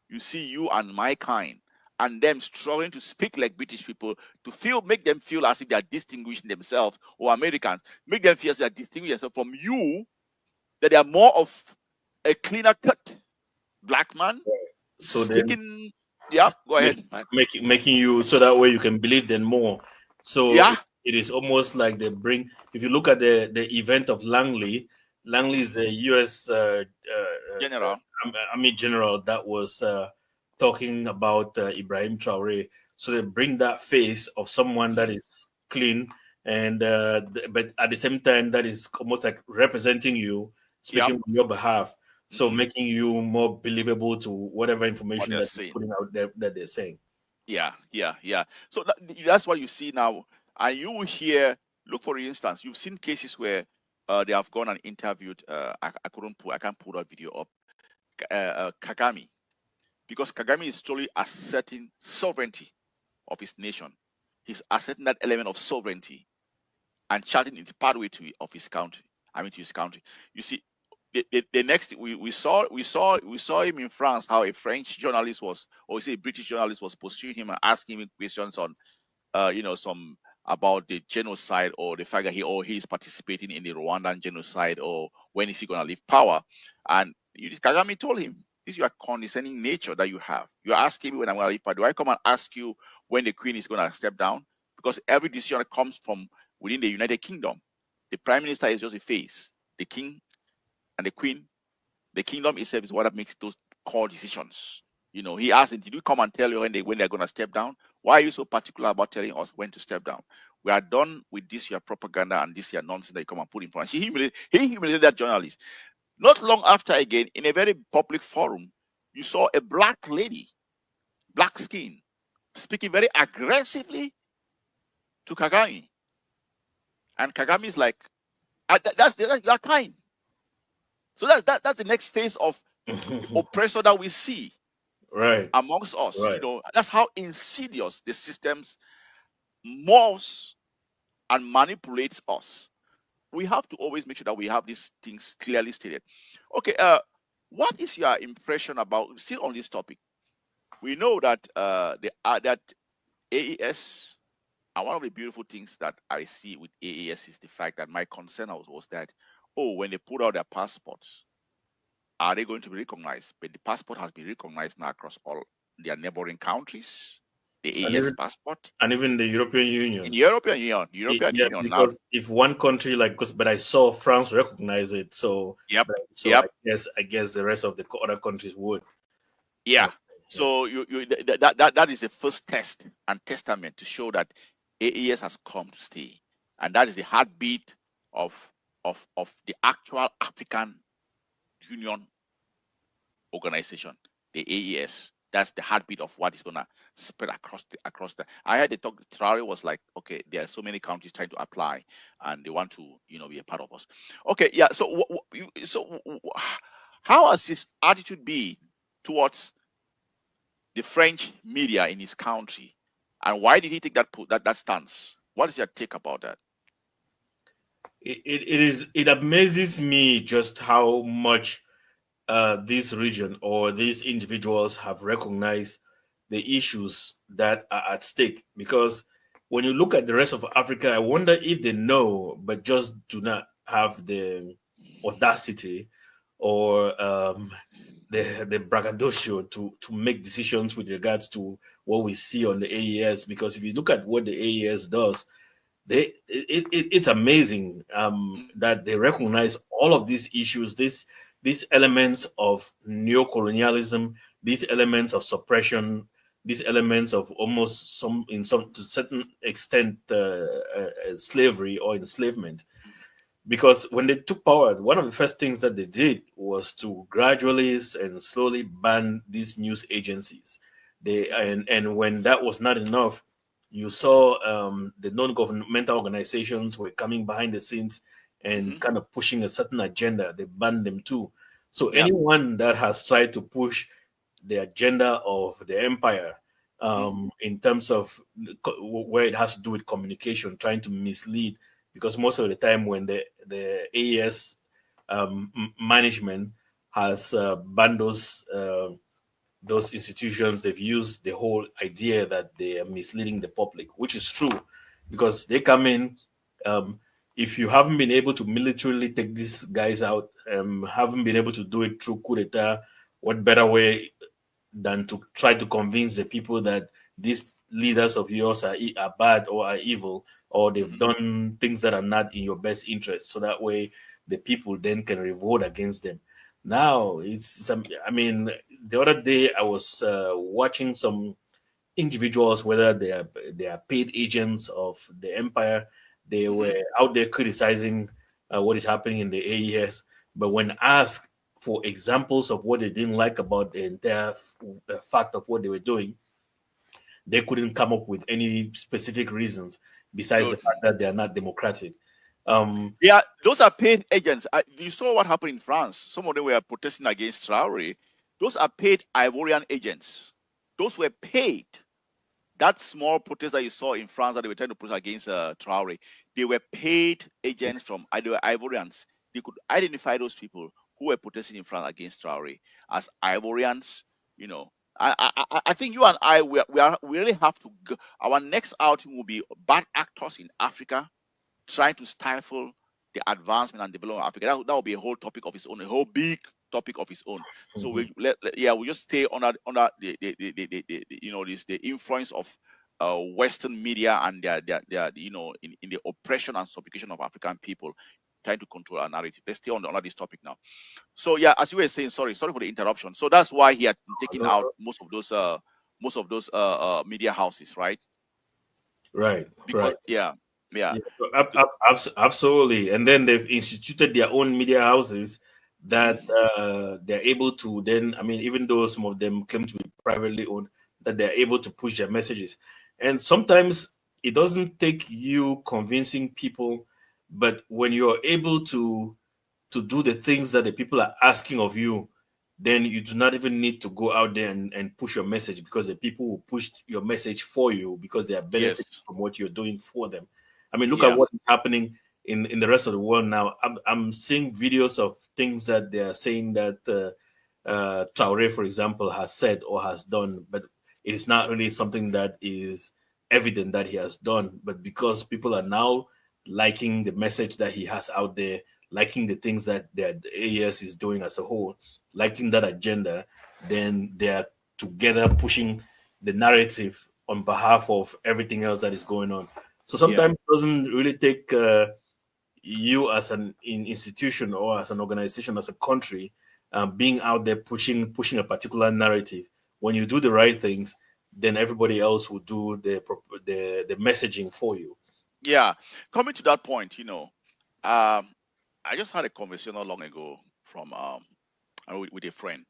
S2: You see you and my kind, and them struggling to speak like British people, make them feel as if they are distinguishing themselves, or Americans, make them feel as if they are distinguishing themselves from you, that they are more of a cleaner cut black man. So speaking, go ahead.
S3: Making you so that way you can believe them more. So it is almost like they bring, if you look at the event of Langley is a U.S.
S2: General.
S3: Army general that was talking about Ibrahim Traore. So they bring that face of someone that is clean, and but at the same time that is almost like representing you, speaking on your behalf. So making you more believable to whatever information
S2: they're
S3: that
S2: saying.
S3: they're putting out there that they're saying.
S2: Yeah. So that's what you see now. And you will hear, look for instance, you've seen cases where they have gone and interviewed, I can't pull that video up, Kagame, because Kagame is truly asserting sovereignty of his nation. He's asserting that element of sovereignty and charting its pathway of his country. To his country. You see, the next we saw him in France, how a French journalist was, or a British journalist was pursuing him and asking him questions on some about the genocide, or the fact that he is participating in the Rwandan genocide, or when is he going to leave power. And Kagame told him, this is your condescending nature that you have. You're asking me when I'm going to leave power. Do I come and ask you when the queen is going to step down? Because every decision comes from within the United Kingdom. The prime minister is just a face. The king and the queen, the kingdom itself is what makes those core decisions. He asked, did we come and tell you when they're going to step down? Why are you so particular about telling us when to step down? We are done with this your propaganda and this your nonsense that you come and put in front. He humiliated that journalist. Not long after, again, in a very public forum, you saw a black lady, black skin, speaking very aggressively to Kagame. And Kagame is like, you're kind. So that's the next phase of oppressor that we see amongst us. That's how insidious the systems morphs and manipulates us. We have to always make sure that we have these things clearly stated. Okay, what is your impression about, still on this topic? We know that that AES, and one of the beautiful things that I see with AES is the fact that my concern was that, when they put out their passports, are they going to be recognized? But the passport has been recognized now across all their neighboring countries, the AES passport.
S3: And even the European Union.
S2: In European Union
S3: because
S2: now.
S3: If one country but I saw France recognize it, so I guess the rest of the other countries would.
S2: Yeah. So that is the first test and testament to show that AES has come to stay, and that is the heartbeat of the actual African Union organization, the AES. That's the heartbeat of what is going to spread across the. I heard the talk. Traore was like, okay, there are so many countries trying to apply, and they want to, be a part of us. Okay, yeah. So, how has his attitude been towards the French media in his country, and why did he take that stance? What is your take about that?
S3: It amazes me just how much this region or these individuals have recognized the issues that are at stake. Because when you look at the rest of Africa, I wonder if they know but just do not have the audacity or the braggadocio to make decisions with regards to what we see on the AES. Because if you look at what the AES does, it's amazing that they recognize all of these issues, these elements of neo-colonialism, these elements of suppression, these elements of almost to a certain extent slavery or enslavement. Because when they took power, one of the first things that they did was to gradually and slowly ban these news agencies. And when that was not enough, you saw the non-governmental organizations were coming behind the scenes and kind of pushing a certain agenda. They banned them too. So anyone that has tried to push the agenda of the empire in terms of where it has to do with communication, trying to mislead, because most of the time when the AES management has banned those institutions, they've used the whole idea that they are misleading the public, which is true, because they come in. If you haven't been able to militarily take these guys out, haven't been able to do it through coup d'etat, what better way than to try to convince the people that these leaders of yours are bad or are evil, or they've done things that are not in your best interest, so that way the people then can revolt against them. Now the other day I was watching some individuals, whether they are paid agents of the empire. They were out there criticizing what is happening in the AES, but when asked for examples of what they didn't like about the entire fact of what they were doing, they couldn't come up with any specific reasons besides the fact that they are not democratic.
S2: Yeah, those are paid agents. You saw what happened in France. Some of them were protesting against Traore. Those are paid Ivorian agents. Those were paid. That small protest that you saw in France that they were trying to protest against Traore, they were paid agents from Ivorians. They could identify those people who were protesting in France against Traore as Ivorians. You know, I think you and I, we really have to go. Our next outing will be bad actors in Africa trying to stifle the advancement and development of Africa. That will be a whole topic of its own, a whole big topic of its own. So we just stay under the influence of Western media and their in the oppression and subjugation of African people, trying to control our narrative. Let's stay under this topic now. So yeah, as you were saying, sorry for the interruption. So that's why he had taken out most of those media houses, right?
S3: Right.
S2: Because,
S3: right.
S2: Yeah.
S3: Absolutely. And then they've instituted their own media houses that they're able to then, I mean, even though some of them claim to be privately owned, that they're able to push their messages. And sometimes it doesn't take you convincing people, but when you're able to do the things that the people are asking of you, then you do not even need to go out there and push your message, because the people will push your message for you because they are benefiting from what you're doing for them. I mean, look at what is happening in the rest of the world now. I'm seeing videos of things that they are saying that Traore, for example, has said or has done, but it is not really something that is evident that he has done. But because people are now liking the message that he has out there, liking the things that the AES is doing as a whole, liking that agenda, then they are together pushing the narrative on behalf of everything else that is going on. So sometimes it doesn't really take you as an institution or as an organization, as a country, being out there pushing a particular narrative. When you do the right things, then everybody else will do the messaging for you.
S2: Yeah, coming to that point, I just had a conversation not long ago from with a friend.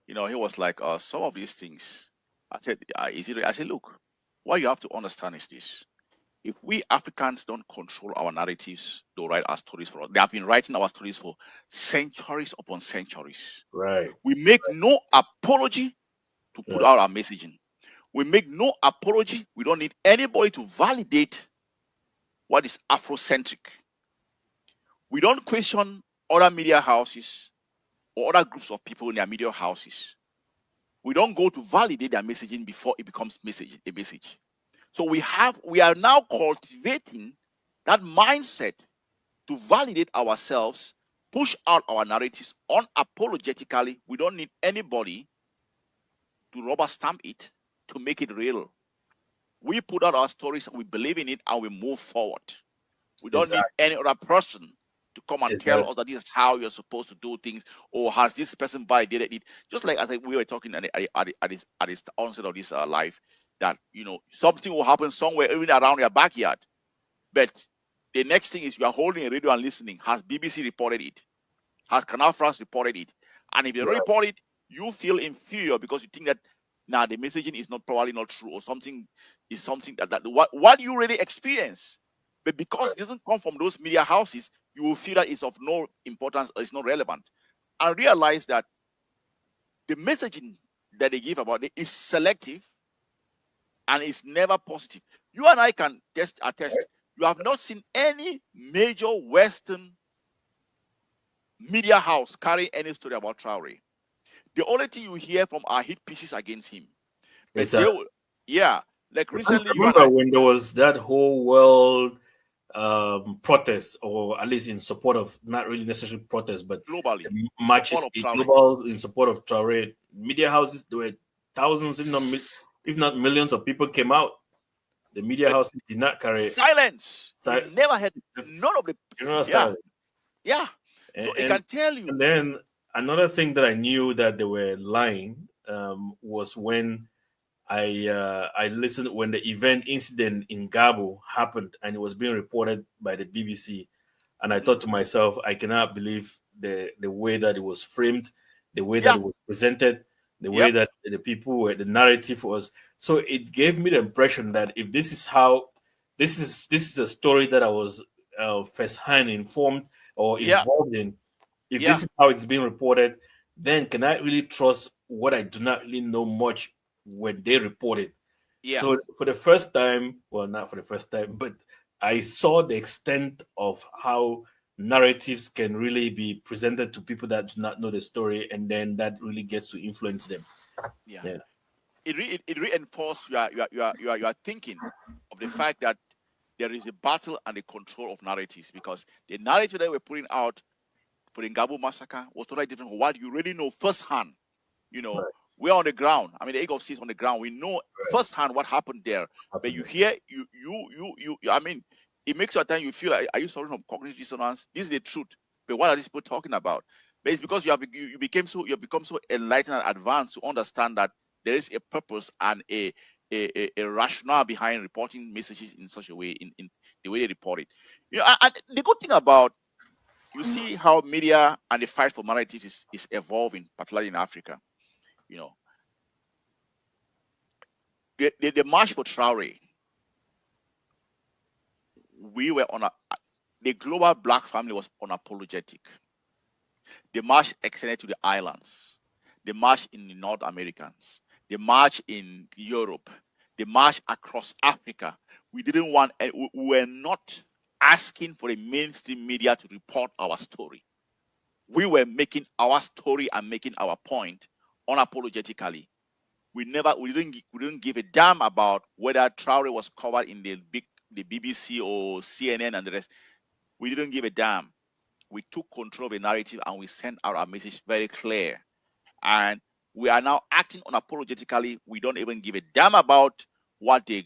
S2: He was like, some of these things. I said, I said, look, what you have to understand is this. If we Africans don't control our narratives, they'll write our stories for us. They have been writing our stories for centuries upon centuries.
S3: Right.
S2: We make no apology to put out our messaging. We make no apology. We don't need anybody to validate what is Afrocentric. We don't question other media houses or other groups of people in their media houses. We don't go to validate their messaging before it becomes a message. So we are now cultivating that mindset to validate ourselves, push out our narratives unapologetically. We don't need anybody to rubber stamp it to make it real. We put out our stories, we believe in it, and we move forward. We don't need any other person to come and tell us that this is how you're supposed to do things, or has this person validated it. Just like I think we were talking at the onset of this live, that something will happen somewhere, even around your backyard, but the next thing is you are holding a radio and listening. Has BBC reported it? Has Canal France reported it? And if they don't report it, you feel inferior because you think that the messaging is probably not true, or something is something that what you really experience. But because it doesn't come from those media houses, you will feel that it's of no importance or it's not relevant. And realize that the messaging that they give about it is selective and it's never positive. You and I can attest. You have not seen any major Western media house carry any story about Traore. The only thing you hear from are hit pieces against him. But like recently,
S3: remember when there was that whole world protest, or at least in support of, not really necessarily protest, but
S2: globally
S3: marches global in support of Traore. Media houses, there were thousands, if not millions of people came out. The media house did not carry
S2: silence. Never had none of the
S3: silence.
S2: Yeah. So it can tell you.
S3: And then another thing that I knew that they were lying was when I listened when the incident in Gabo happened and it was being reported by the BBC, and I thought to myself, I cannot believe the way that it was framed, the way that it was presented, the way that the people were, the narrative was. So it gave me the impression that if this is how this is a story that I was first-hand informed or involved in, if this is how it's being reported, then can I really trust what I do not really know much when they report it? So for the first time, well, not for the first time, but I saw the extent of how narratives can really be presented to people that do not know the story, and then that really gets to influence them.
S2: It reinforces your thinking of the fact that there is a battle and a control of narratives, because the narrative that we're putting out for the Ngabo massacre was totally different from what you already know firsthand. You know, we're on the ground. I mean, the AGOC is on the ground. We know firsthand what happened there. But you hear, I mean, it makes you at times you feel like, are you suffering from cognitive dissonance? This is the truth. But what are these people talking about? But it's because you become so enlightened and advanced to understand that there is a purpose and a rationale behind reporting messages in such a way, in the way they report it. You know, and the good thing about, you see how media and the fight for narratives is evolving, particularly in Africa. You know, the march for Traore, we were the global black family was unapologetic. The march extended to the islands, the march in the North Americans, the march in Europe, the march across Africa. We didn't want, we were not asking for the mainstream media to report our story. We were making our story and making our point unapologetically. We didn't give a damn about whether Traore was covered in the BBC or CNN and the rest. We didn't give a damn. We took control of the narrative and we sent out our message very clear. And we are now acting unapologetically. We don't even give a damn about what the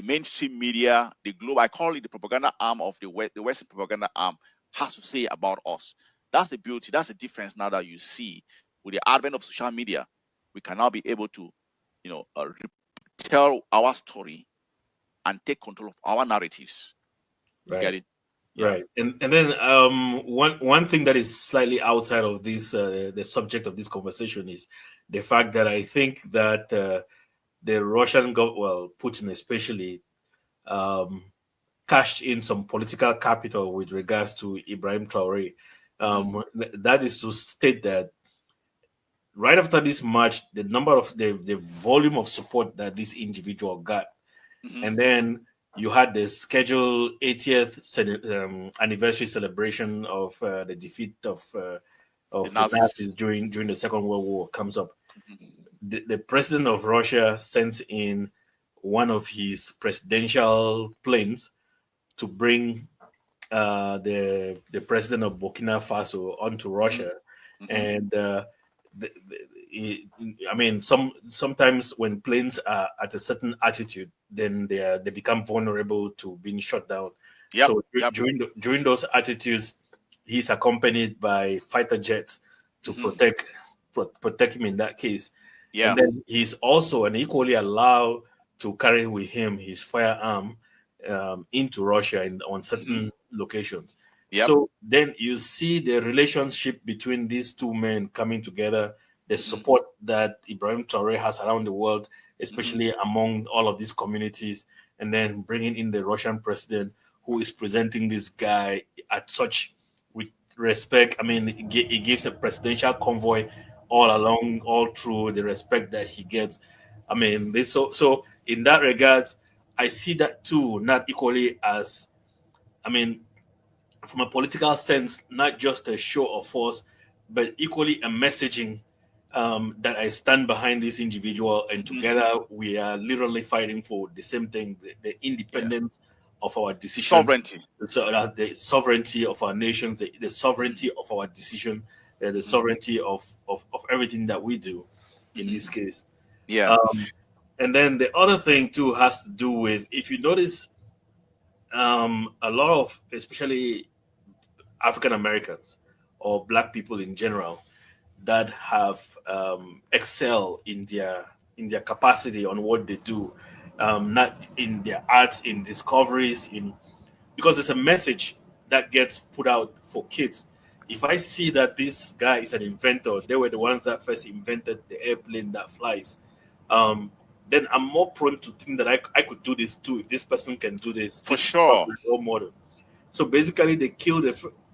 S2: mainstream media, the globe, I call it the propaganda arm of the Western propaganda arm, has to say about us. That's the beauty. That's the difference now that you see with the advent of social media. We can now be able to, you know, tell our story and take control of our narratives.
S3: Right.
S2: Get it?
S3: Yeah. Right. And then one thing that is slightly outside of this the subject of this conversation is the fact that I think that the Russian Putin especially cashed in some political capital with regards to Ibrahim Traore. That is to state that right after this match, the number of the volume of support that this individual got, and then you had the scheduled 80th anniversary celebration of the defeat of the Nazis during the Second World War comes up. The president of Russia sends in one of his presidential planes to bring the president of Burkina Faso onto Russia, and I mean, sometimes when planes are at a certain altitude, then they become vulnerable to being shot down. So during those altitudes, he's accompanied by fighter jets to protect him in that case. And then he's also and equally allowed to carry with him his firearm into Russia on certain locations. So then you see the relationship between these two men coming together, the support that Ibrahim Traore has around the world, especially among all of these communities, and then bringing in the Russian president who is presenting this guy at such with respect. I mean, he gives a presidential convoy all through the respect that he gets. I mean, so in that regard, I see that too, not equally as, I mean, from a political sense, not just a show of force, but equally a messaging that I stand behind this individual, and together we are literally fighting for the same thing: the independence of our decision,
S2: sovereignty,
S3: the sovereignty of our nation, the sovereignty of our decision, the sovereignty of everything that we do. In this case, and then the other thing too has to do with, if you notice, a lot of especially African Americans or Black people in general that have excel in their capacity on what they do, not in their arts, in discoveries, because it's a message that gets put out for kids. if I see that this guy is an inventor, they were the ones that first invented the airplane that flies, then I'm more prone to think that I could do this too. If this person can do this,
S2: For
S3: this is
S2: sure.
S3: probably a role model. So basically, they killed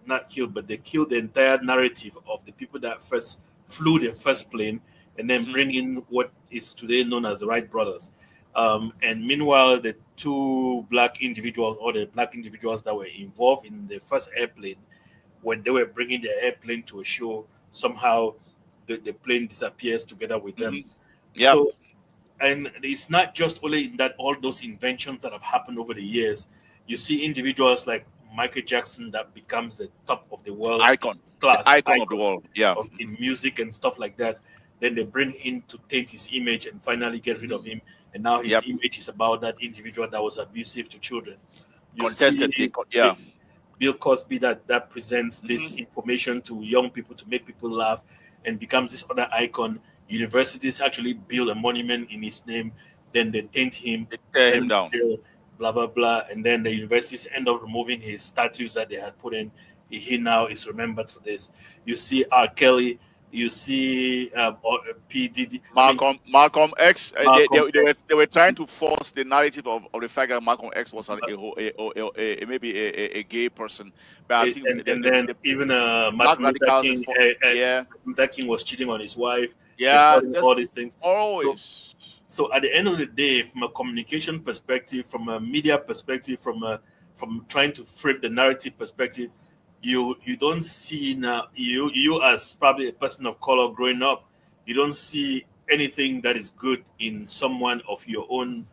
S3: not killed, but they killed the entire narrative of the people that first flew the first plane, and then bring in what is today known as the Wright brothers. And meanwhile, the two black individuals, or the black individuals that were involved in the first airplane, when they were bringing their airplane to a show, somehow the plane disappears together with them.
S2: Yep.
S3: So, and it's not just only in that all those inventions that have happened over the years. You see individuals like Michael Jackson that becomes the top of the world
S2: Icon.
S3: class
S2: The icon of the world. Yeah.
S3: in music and stuff like that. Then they bring in to taint his image and finally get rid of him. And now his image is about that individual that was abusive to children. You
S2: Contested.
S3: see
S2: Yeah.
S3: Bill Cosby that presents this information to young people to make people laugh and becomes this other icon. Universities actually build a monument in his name, then they taint him,
S2: They tear him
S3: send
S2: down.
S3: jail, blah blah blah, and then the universities end up removing his statues that they had put in. He now is remembered for this. You see R. Kelly, you see P. Diddy,
S2: Malcolm X.
S3: Malcolm X.
S2: They were trying to force the narrative of the fact that Malcolm X was maybe a gay person, but I think
S3: and then even
S2: black
S3: Martin Luther
S2: radicals.
S3: King,
S2: Yeah.
S3: Martin Luther King was cheating on his wife.
S2: Yeah.
S3: All these things.
S2: Always.
S3: So at the end of the day, from a communication perspective, from a media perspective, from trying to frame the narrative perspective, you don't see now, you as probably a person of color growing up, you don't see anything that is good in someone of your own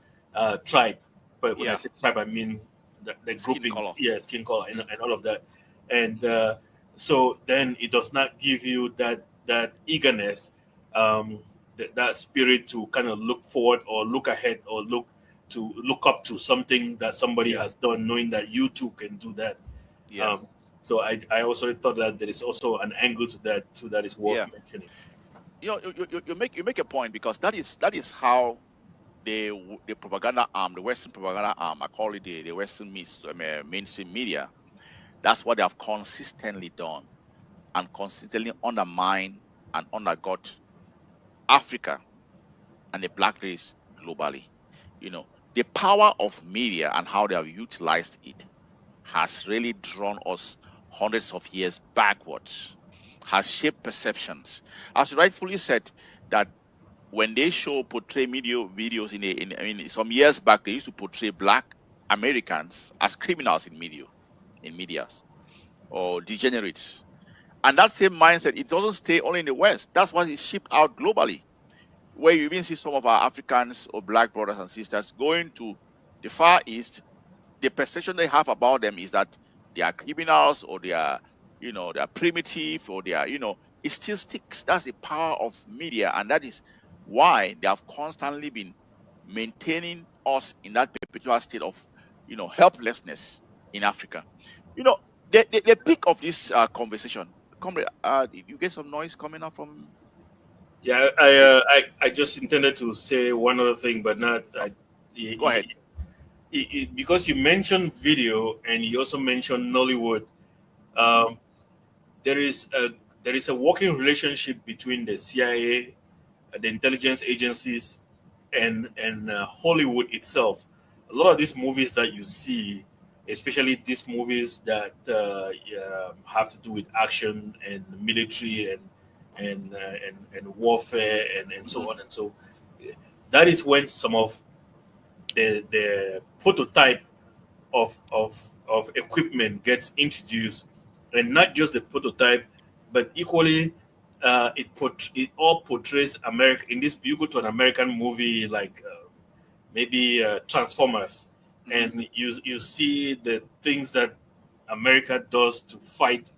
S3: tribe. But when I say tribe, I mean the
S2: Skin
S3: grouping,
S2: color.
S3: skin color, and all of that. And so then it does not give you that eagerness, that spirit to kind of look forward or look ahead or look up to something that somebody has done, knowing that you too can do that. So I also thought that there is also an angle to that too that is worth mentioning.
S2: You make a point, because that is how the propaganda arm, the Western propaganda arm, I call it the Western mainstream media. That's what they have consistently done, and consistently undermined and undergot Africa and the black race globally. The power of media and how they have utilized it has really drawn us hundreds of years backwards, has shaped perceptions. As you rightfully said, that when they portray videos in some years back, they used to portray black Americans as criminals in medias or degenerates. And that same mindset, it doesn't stay only in the West. That's why it's shipped out globally, where you even see some of our Africans or black brothers and sisters going to the Far East. The perception they have about them is that they are criminals, or they are primitive, or they are, it still sticks. That's the power of media. And that is why they have constantly been maintaining us in that perpetual state of, helplessness in Africa. The peak of this conversation, comrade, you get some noise coming up from.
S3: Yeah, I just intended to say one other thing, but not.
S2: Go ahead.
S3: Because you mentioned video and you also mentioned Nollywood, there is a working relationship between the CIA, the intelligence agencies, and Hollywood itself. A lot of these movies that you see, especially these movies that have to do with action and military and warfare and so on and so, that is when some of the prototype of equipment gets introduced, and not just the prototype, but equally it all portrays America. In this, you go to an American movie like maybe Transformers, and you see the things that America does to fight,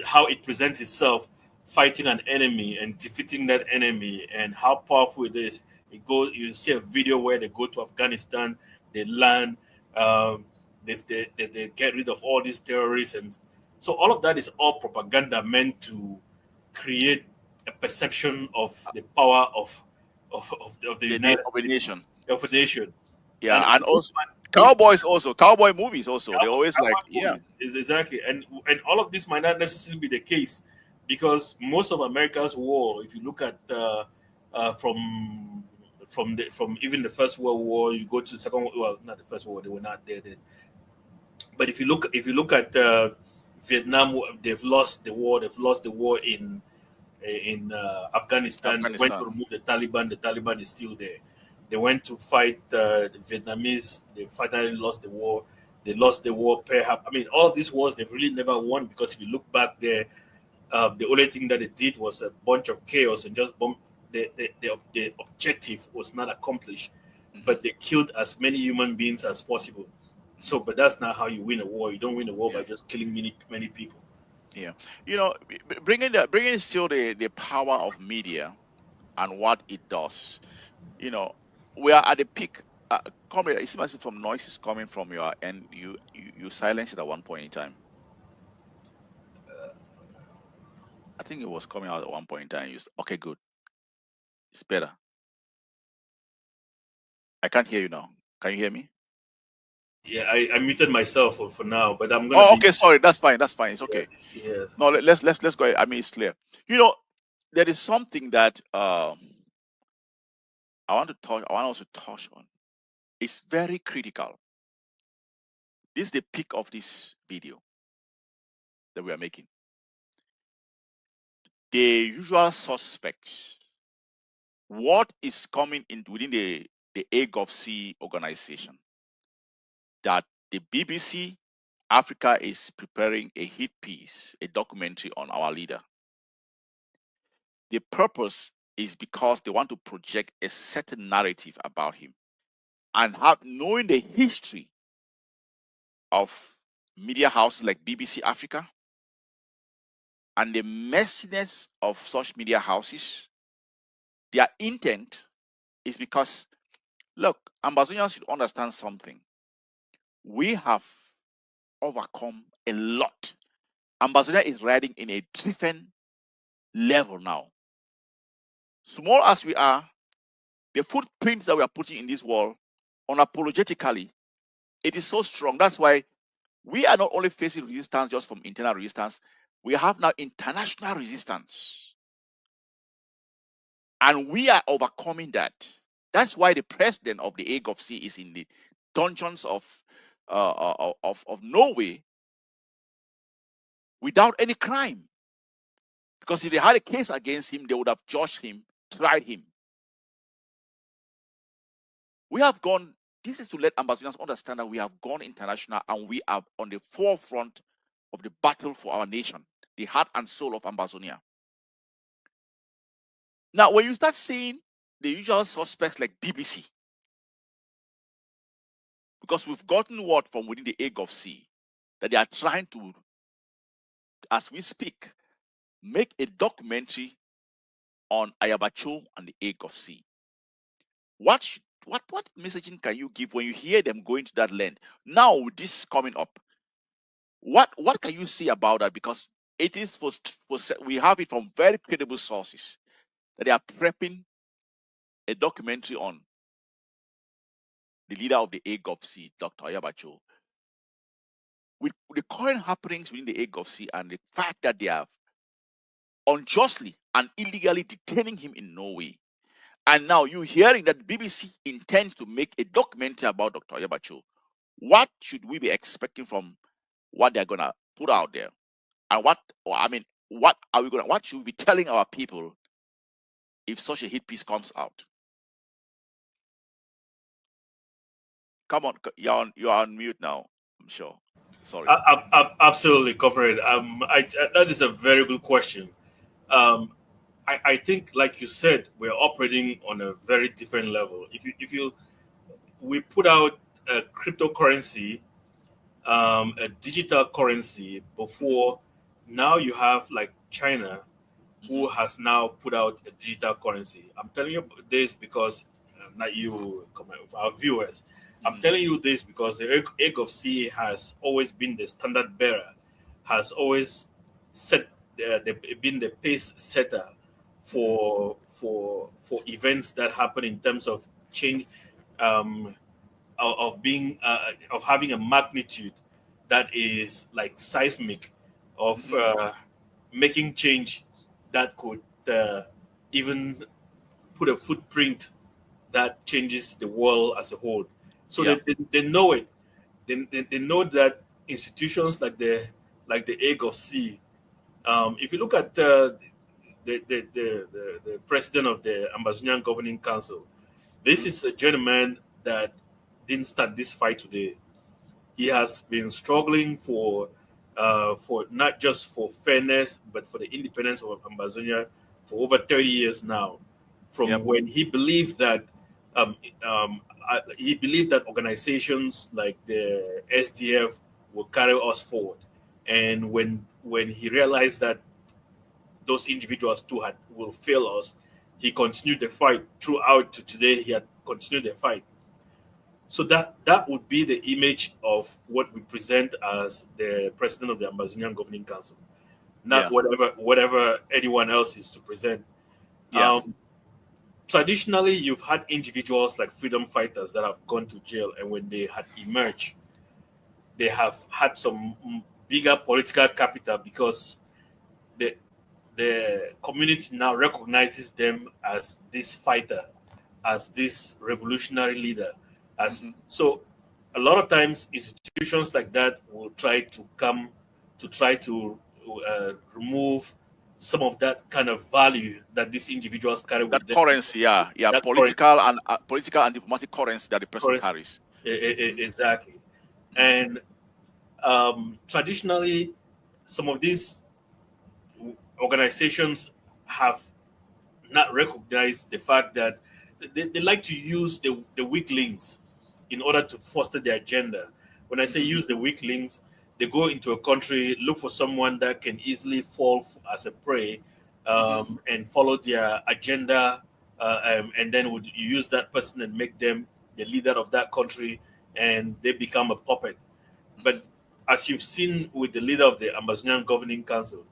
S3: how it presents itself fighting an enemy and defeating that enemy, and how powerful it is. You see a video where they go to Afghanistan, they land, they get rid of all these terrorists, and so all of that is all propaganda meant to create a perception of the power of the
S2: nation.
S3: Of a nation.
S2: Yeah, and also Cowboys also, cowboy movies also. They always like,
S3: Cowboy
S2: yeah.
S3: movies. Is exactly, and all of this might not necessarily be the case, because most of America's war, if you look at from even the First World War, you go to the Second. Well, not the First World War; they were not there then. But if you look at Vietnam, they've lost the war. They've lost the war in Afghanistan. They went to
S2: Afghanistan.
S3: remove the Taliban. The Taliban is still there. They went to fight the Vietnamese. They finally lost the war. They lost the war. Perhaps, I mean, all of these wars they've really never won, because if you look back there, the only thing that they did was a bunch of chaos and just bomb. The objective was not accomplished, but they killed as many human beings as possible. So, but that's not how you win a war. You don't win a war by just killing many people.
S2: Yeah, bringing still the power of media and what it does. We are at the peak. Comrade, it seems from noise is coming from your end. You silenced it at one point in time. I think it was coming out at one point in time. Okay, good. It's better. I can't hear you now. Can you hear me?
S3: Yeah, I muted myself for now, but I'm gonna.
S2: Oh, okay. Sorry, that's fine. That's fine. It's okay.
S3: Yes.
S2: No, let's go ahead. I mean, it's clear. There is something that I want also to touch on. It's very critical. This is the peak of this video that we are making. The usual suspects. What is coming in within the AGOVC organization? That the BBC Africa is preparing a hit piece, a documentary on our leader. The purpose is because they want to project a certain narrative about him, and knowing the history of media houses like BBC Africa and the messiness of such media houses, their intent is because, look, Ambazonians should understand something. We have overcome a lot. Ambazonia is riding in a different level now. Small as we are, the footprints that we are putting in this world, unapologetically, it is so strong. That's why we are not only facing resistance just from internal resistance, we have now international resistance. And we are overcoming that. That's why the president of the AGOVC is in the dungeons of Norway without any crime. Because if they had a case against him, they would have judged him, tried him. We have gone, this is to let Ambazonians understand that we have gone international and we are on the forefront of the battle for our nation, the heart and soul of Ambazonia. Now, when you start seeing the usual suspects like BBC, because we've gotten word from within the AGOVC that they are trying to, as we speak, make a documentary on Ayabacho and the AGOVC. What messaging can you give when you hear them going to that land? Now, with this coming up, what can you say about that? Because it is we have it from very credible sources that they are prepping a documentary on the leader of the AGOVC, Dr. Ayabacho. With the current happenings within the AGOVC and the fact that they have unjustly and illegally detaining him in Norway, and now you're hearing that BBC intends to make a documentary about Dr. Ayabacho, what should we be expecting from what they're gonna put out there? And what should we be telling our people if such a hit piece comes out? Come on, you're on mute now, I'm sure. Sorry.
S3: Absolutely, Corporate. That is a very good question. I think, like you said, we're operating on a very different level. We put out a cryptocurrency, a digital currency before. Now you have like China, who has now put out a digital currency. I'm telling you this because not you, our viewers. I'm telling you this because the AGOVC has always been the standard bearer, has always been the pace setter for events that happen in terms of change, of being of having a magnitude that is like seismic, of making change that could even put a footprint that changes the world as a whole. So
S2: Yeah.
S3: they know it. They know that institutions like the egg of sea. If you look at the president of the Ambazonian Governing Council, this is a gentleman that didn't start this fight today. He has been struggling for not just for fairness but for the independence of Ambazonia for over 30 years now. From
S2: Yep.
S3: when he believed that organizations like the SDF will carry us forward, and when he realized that those individuals too will fail us, he continued the fight throughout to today. He had continued the fight. So that would be the image of what we present as the president of the Ambazonian Governing Council, not
S2: Yeah.
S3: whatever anyone else is to present.
S2: Yeah.
S3: Traditionally, you've had individuals like freedom fighters that have gone to jail, and when they had emerged, they have had some bigger political capital because the community now recognizes them as this fighter, as this revolutionary leader. So a lot of times institutions like that will try to come to try to remove some of that kind of value that these individuals carry with
S2: That
S3: them.
S2: currency, yeah,
S3: That
S2: political and diplomatic currency that the person
S3: Currency.
S2: carries.
S3: Exactly. And traditionally, some of these organizations have not recognized the fact that they like to use the weak links in order to foster their agenda. When I say use the weak links, they go into a country, look for someone that can easily fall as a prey, and follow their agenda, and then would use that person and make them the leader of that country, and they become a puppet. But as you've seen with the leader of the Ambazonian Governing Council,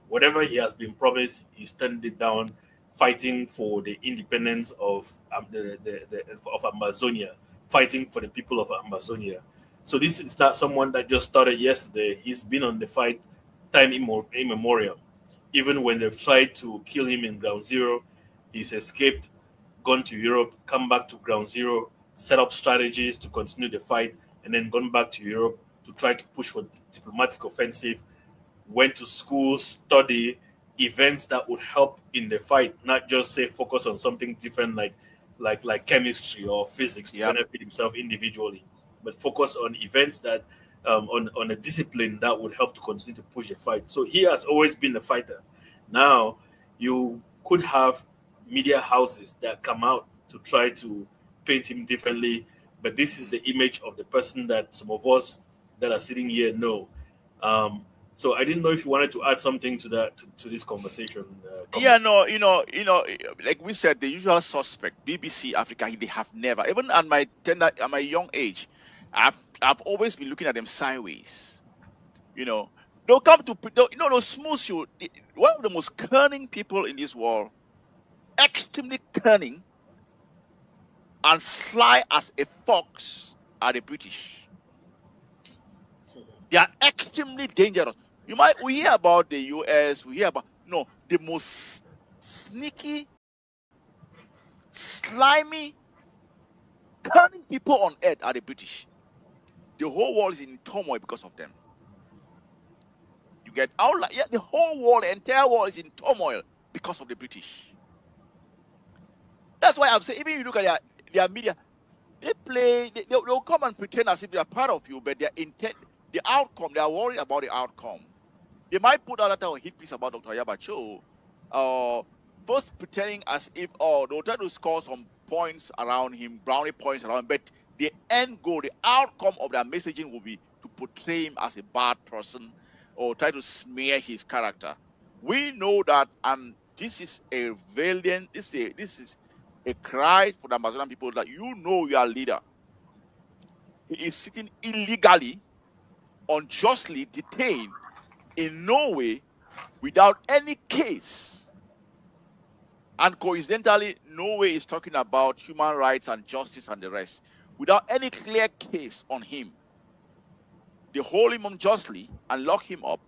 S3: whatever he has been promised, he's turned it down, fighting for the independence of of Amazonia, fighting for the people of Amazonia. So this is not someone that just started yesterday. He's been on the fight time immemorial. Even when they've tried to kill him in Ground Zero, he's escaped, gone to Europe, come back to Ground Zero, set up strategies to continue the fight, and then gone back to Europe to try to push for diplomatic offensive. Went to school, study events that would help in the fight, not just say focus on something different like chemistry or physics to benefit himself individually, but focus on events that on a discipline that would help to continue to push the fight. So he has always been a fighter. Now you could have media houses that come out to try to paint him differently, but this is the image of the person that some of us that are sitting here know. So I didn't know if you wanted to add something to that to this conversation.
S2: Yeah, no, like we said, the usual suspect, BBC Africa, they have never, even at my young age, I've always been looking at them sideways. They'll come to, they'll smooth you. One of the most cunning people in this world, extremely cunning and sly as a fox, are the British. They are extremely dangerous. We hear about the US, we hear about the most sneaky, slimy, cunning people on earth are the British. The whole world is in turmoil because of them. You get out, the whole world, the entire world is in turmoil because of the British. That's why I'm saying, even if you look at their media, they'll come and pretend as if they're part of you, but their intent, the outcome, they are worried about the outcome. They might put out a hit piece about Dr. Yabacho, first pretending as if, they'll try to score some points around him, brownie points around him, but the end goal, the outcome of their messaging will be to portray him as a bad person or try to smear his character. We know that, and this is a valiant, this is a cry for the Amazonian people that your leader. He is sitting illegally, unjustly detained in Norway without any case. And coincidentally, Norway is talking about human rights and justice and the rest. without any clear case on him. They hold him unjustly and lock him up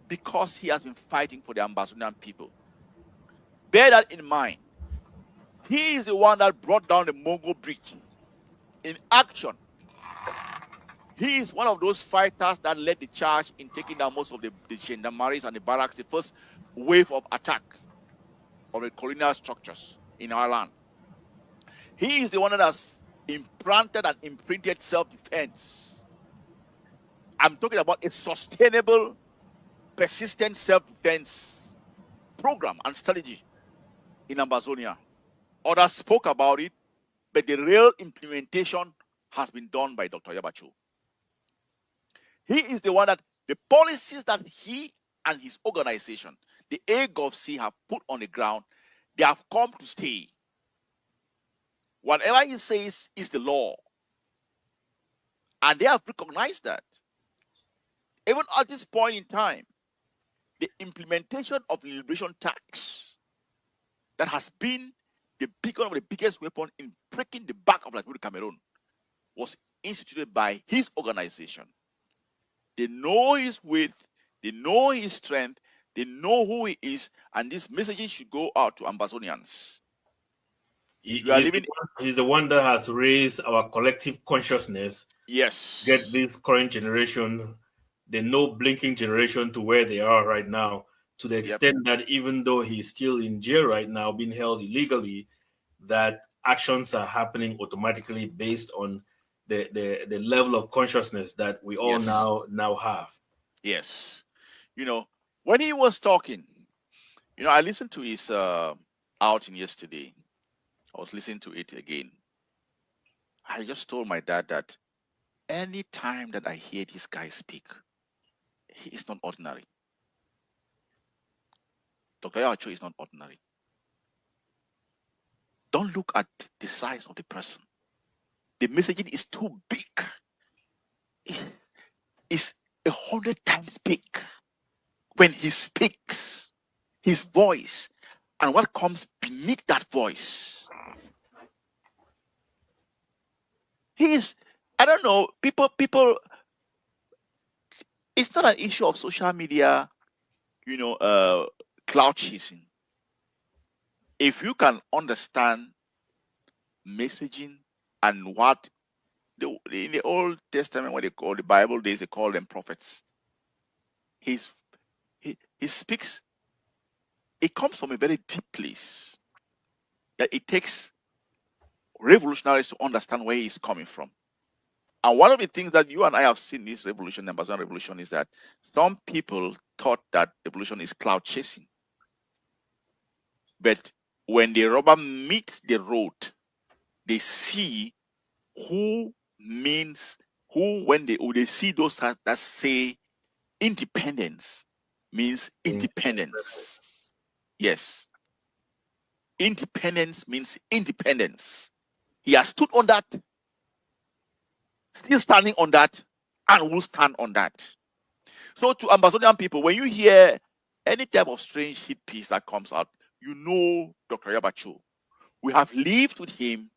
S2: because he has been fighting for the Ambazonian people. Bear that in mind. He is the one that brought down the Mongol bridge in action. He is one of those fighters that led the charge in taking down most of the gendarmeries and the barracks, the first wave of attack of the colonial structures in our land. He is the one that has implanted and imprinted self-defense. I'm talking about a sustainable, persistent self-defense program and strategy in Ambazonia. Others spoke about it, but the real implementation has been done by Dr. Yabacho. He is the one that the policies that he and his organization, the AGOVC, have put on the ground, they have come to stay. Whatever he says is the law. And they have recognized that. Even at this point in time, the implementation of the liberation tax that has been one of the biggest weapons in breaking the back of NOT Cameroun was instituted by his organization. They know his width, they know his strength, they know who he is, and this messaging should go out to Ambazonians.
S3: He's the one that has raised our collective consciousness.
S2: Yes.
S3: Get this current generation, the no blinking generation, to where they are right now, to the extent that even though he's still in jail right now, being held illegally, that actions are happening automatically based on the level of consciousness that we all now have.
S2: Yes. When he was talking, I listened to his outing yesterday. I was listening to it again. I just told my dad that any time that I hear this guy speak, he is not ordinary. Dr. Yabacho is not ordinary. Don't look at the size of the person. The messaging is too big. It's 100 times big. When he speaks, his voice, and what comes beneath that voice. I don't know, people, it's not an issue of social media, cloud chasing. If you can understand messaging and what in the Old Testament, what they call the Bible days, they call them prophets. He speaks, it comes from a very deep place that it takes revolutionaries to understand where he's coming from. And one of the things that you and I have seen in this revolution, the Ambazonian revolution, is that some people thought that revolution is cloud chasing. But when the rubber meets the road, they see when they see those that say independence means independence. Yes. Independence means independence. He has stood on that, still standing on that, and will stand on that. So to Ambazonian people, when you hear any type of strange hit piece that comes out, you know Dr. Yabacho. We have lived with him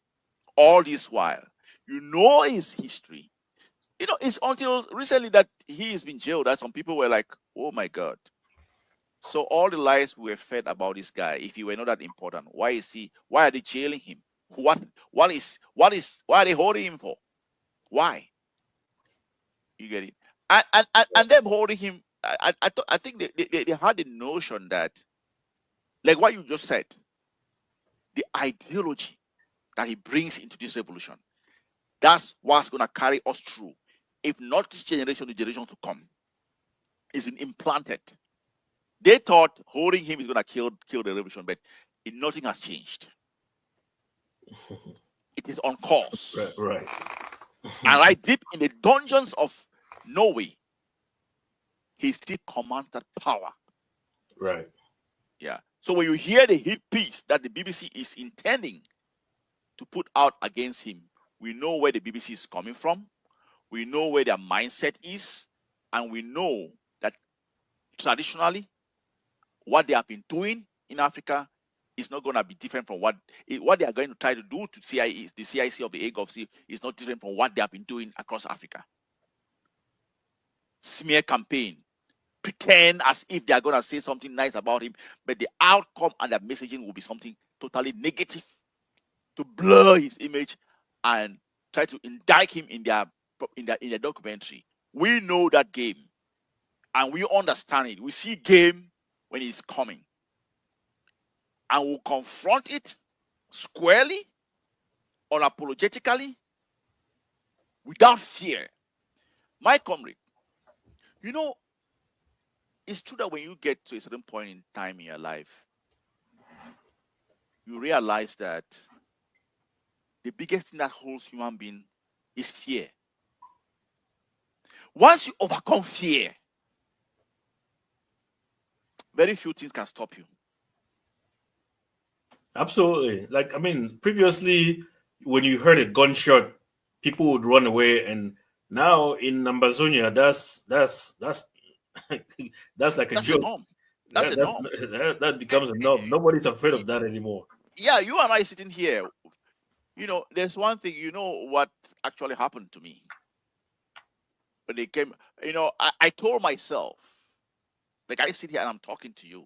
S2: all this while. You know his history. It's until recently that he has been jailed that some people were like, oh my God. So all the lies we were fed about this guy, if he were not that important, why are they jailing him? Why are they holding him for? Why? You get it? And them holding him, I think they had the notion that, like what you just said, the ideology that he brings into this revolution, that's what's going to carry us through. If not this generation, the generation to come, it's been implanted. They thought holding him is going to kill the revolution, but nothing has changed. It is on course.
S3: Right.
S2: And right deep in the dungeons of Norway, he still commands that power.
S3: Right.
S2: Yeah. So when you hear the hit piece that the BBC is intending to put out against him, we know where the BBC is coming from. We know where their mindset is. And we know that traditionally, what they have been doing in Africa is not going to be different from what they are going to try to do to CIE, the CIC of the AGOVC is not different from what they have been doing across Africa. Smear campaign, pretend as if they are going to say something nice about him, but the outcome and the messaging will be something totally negative to blur his image and try to indict him in their documentary. We know that game and we understand it. We see game when it's coming, and we'll confront it squarely, unapologetically, without fear. My comrade, you know, it's true that when you get to a certain point in time in your life, you realize that the biggest thing that holds human being is fear. Once you overcome fear, very few things can stop you.
S3: Absolutely. Like, I mean, previously, when you heard a gunshot, people would run away, and now in Ambazonia, that's that's like a
S2: That's a
S3: joke.
S2: norm. That's a norm.
S3: That becomes a norm. Nobody's afraid of that anymore.
S2: Yeah, you and I sitting here, you know, there's one thing, you know what actually happened to me when they came, you know, I told myself, like I sit here and I'm talking to you.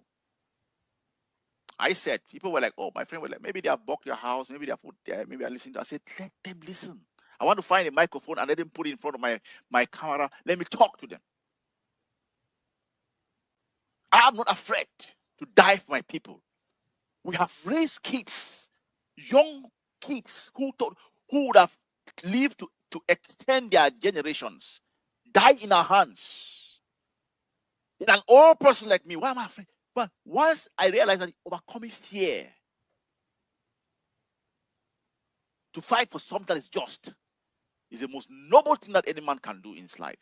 S2: I said, people were like, oh, my friend were like, maybe they have bought your house, maybe they have put there, maybe I listened to. I said, let them listen. I want to find a microphone and let them put it in front of my camera. Let me talk to them. I am not afraid to die for my people. We have raised kids, young kids who would have lived to extend their generations, die in our hands. In an old person like me, why am I afraid? But once I realized that overcoming fear to fight for something that is just is the most noble thing that any man can do in his life.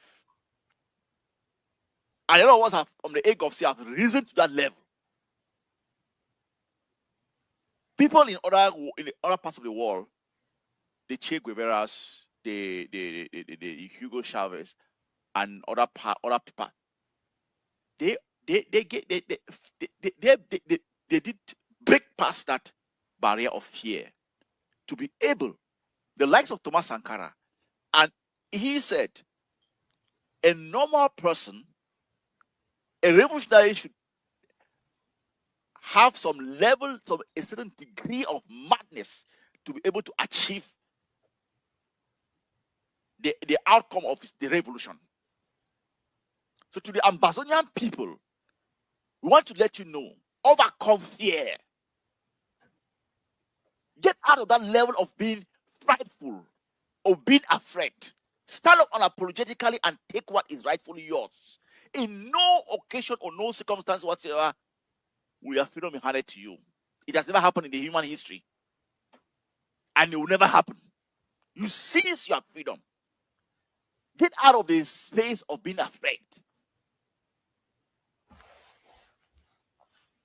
S2: And a lot of us have, from the age of have risen to that level. People in other parts of the world, the Che Guevaras, the Hugo Chavez, and other people, they did break past that barrier of fear to be able, the likes of Thomas Sankara, and he said, a normal person, a revolutionary should have a certain degree of madness to be able to achieve the outcome of the revolution. So to the Ambazonian people, we want to let you know, overcome fear. Get out of that level of being frightful, of being afraid. Stand up unapologetically and take what is rightfully yours. In no occasion or no circumstance whatsoever will your freedom be handed to you. It has never happened in the human history. And it will never happen. You seize your freedom. Get out of the space of being afraid.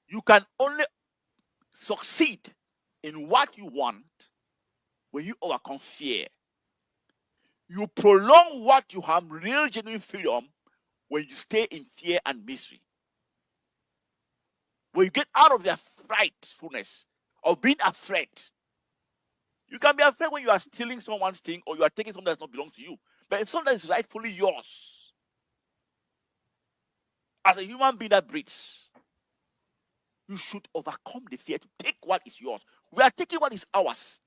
S2: You can only succeed in what you want when you overcome fear. You prolong what you have, real genuine freedom, when you stay in fear and misery. When you get out of their frightfulness of being afraid. You can be afraid when you are stealing someone's thing or you are taking something that does not belong to you. But if something is rightfully yours, as a human being that breathes, you should overcome the fear to take what is yours. We are taking what is ours.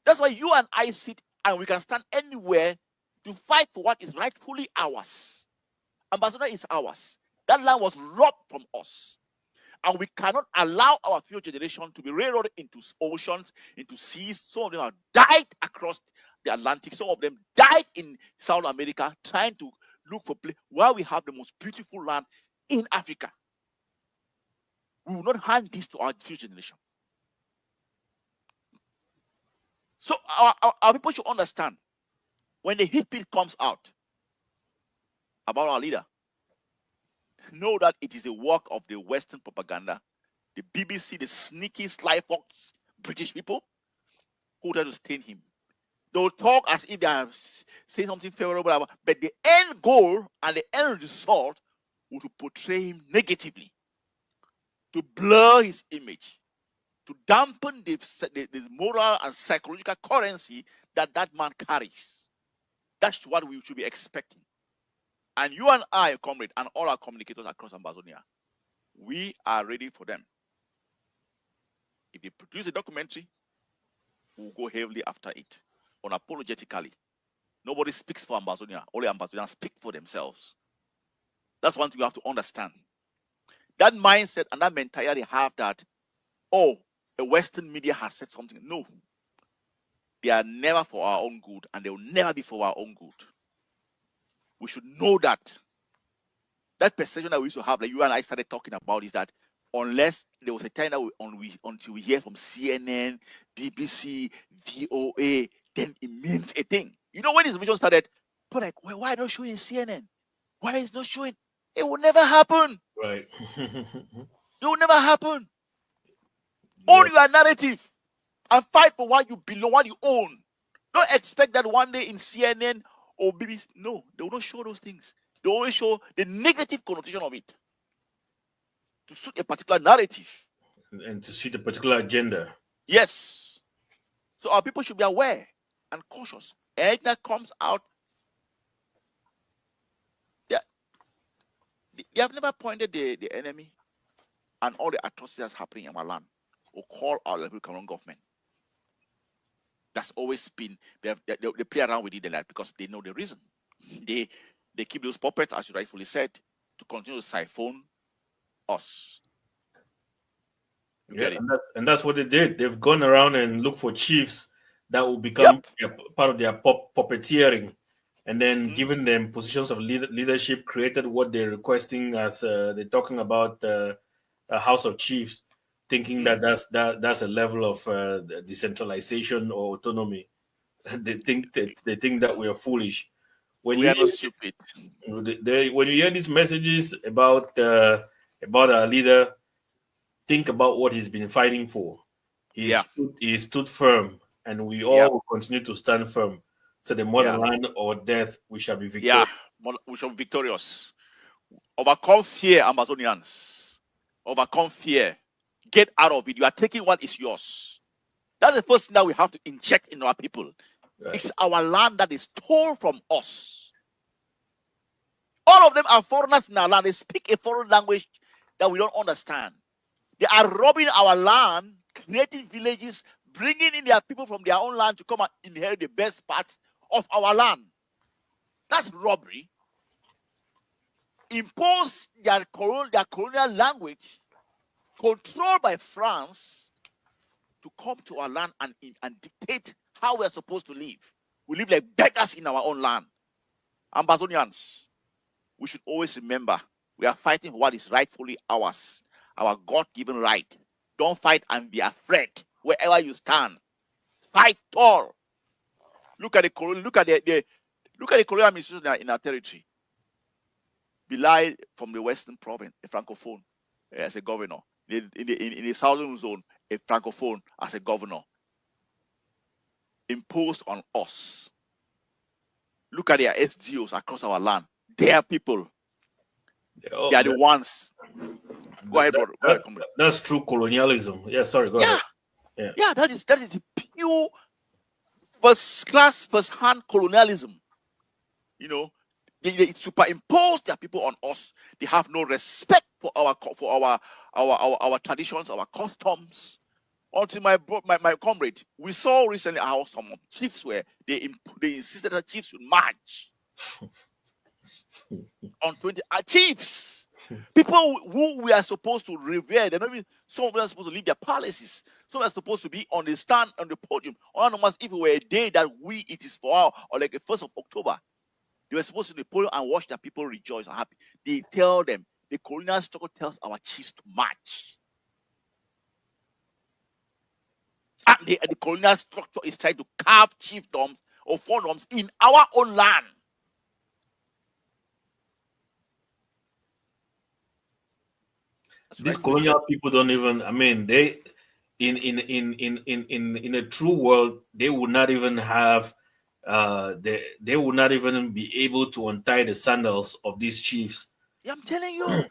S2: That's why you and I sit and we can stand anywhere to fight for what is rightfully ours. Ambassador is ours. That land was robbed from us. And we cannot allow our future generation to be railroaded into oceans, into seas. Some of them have died across the Atlantic. Some of them died in South America trying to look for place where we have the most beautiful land in Africa. We will not hand this to our future generation. So our people should understand, when the hit piece comes out about our leader, know that it is a work of the Western propaganda, the BBC, the sneaky, sly fox British people who try to stain him. They'll talk as if they are saying something favorable about, but the end goal and the end result will to portray him negatively, to blur his image, to dampen the moral and psychological currency that that man carries. That's what we should be expecting. And you and I, comrade, and all our communicators across Ambazonia, we are ready for them. If they produce a documentary, we'll go heavily after it, unapologetically. Nobody speaks for Ambazonia. Only Ambazonians speak for themselves. That's one thing you have to understand. That mindset and that mentality have that, oh, the Western media has said something. No. They are never for our own good, and they will never be for our own good. We should know that. That perception that we used to have, like you and I started talking about, is that unless there was a time that until we hear from CNN, BBC, VOA, then it means a thing. You know, when this vision started, but like, why not showing CNN? Why is not showing? It will never happen.
S3: Right.
S2: It will never happen. Own your narrative and fight for what you belong, what you own. Don't expect that one day in CNN or BBC. No, they will not show those things. They always show the negative connotation of it to suit a particular narrative
S3: and to suit a particular agenda.
S2: Yes. So our people should be aware and cautious. Anything that comes out, they have never pointed the enemy and all the atrocities that's happening in our land or call our Cameroun government. That's always been, they play around with it a lot because they know the reason. They keep those puppets, as you rightfully said, to continue to siphon us.
S3: Yeah, and that's what they did. They've gone around and looked for chiefs that will become part of their puppeteering, and then given them positions of leadership, created what they're requesting as they're talking about a House of Chiefs, thinking that that's a level of decentralization or autonomy. They think that we are foolish. When
S2: we are not stupid.
S3: When you hear these messages about our leader, think about what he's been fighting for. He stood firm, and we all will continue to stand firm. So the motherland or death, we shall be victorious.
S2: Yeah, we shall be victorious. Overcome fear, Ambazonians. Overcome fear. Get out of it. You are taking what is yours. That's the first thing that we have to inject in our people. Right. It's our land that is stolen from us. All of them are foreigners in our land. They speak a foreign language that we don't understand. They are robbing our land, creating villages, bringing in their people from their own land to come and inherit the best parts of our land. That's robbery. Impose their colonial language, controlled by France, to come to our land and dictate how we're supposed to live. We live like beggars in our own land. Ambazonians, we should always remember we are fighting for what is rightfully ours, our God-given right. Don't fight and be afraid wherever you stand. Fight tall. Look at the colonial administration in our territory. Bilal from the Western province, a francophone, as a governor. In the southern zone, a francophone as a governor. Imposed on us. Look at their SDOs across our land. Their people. They are the ones. Go ahead, brother. Go ahead,
S3: that's true colonialism. Yeah, sorry, go ahead.
S2: Yeah, that is the pure first-class, first-hand colonialism. You know, they superimpose their people on us. They have no respect for our traditions, our customs. Until my comrade, we saw recently how some chiefs they insisted that chiefs should march on 20 chiefs. People who we are supposed to revere, they're not even, some of them are supposed to leave their palaces. Some are supposed to be on the stand, on the podium. Almost if it were a day that it is for our, or like the 1st of October, they were supposed to be podium and watch their people rejoice and happy. They tell them, the colonial struggle tells our chiefs to march. And the colonial structure is trying to carve chiefdoms or foredoms in our own land.
S3: These colonial people don't even, I mean, they in a true world, they would not even have they would not even be able to untie the sandals of these chiefs.
S2: Yeah, I'm telling you.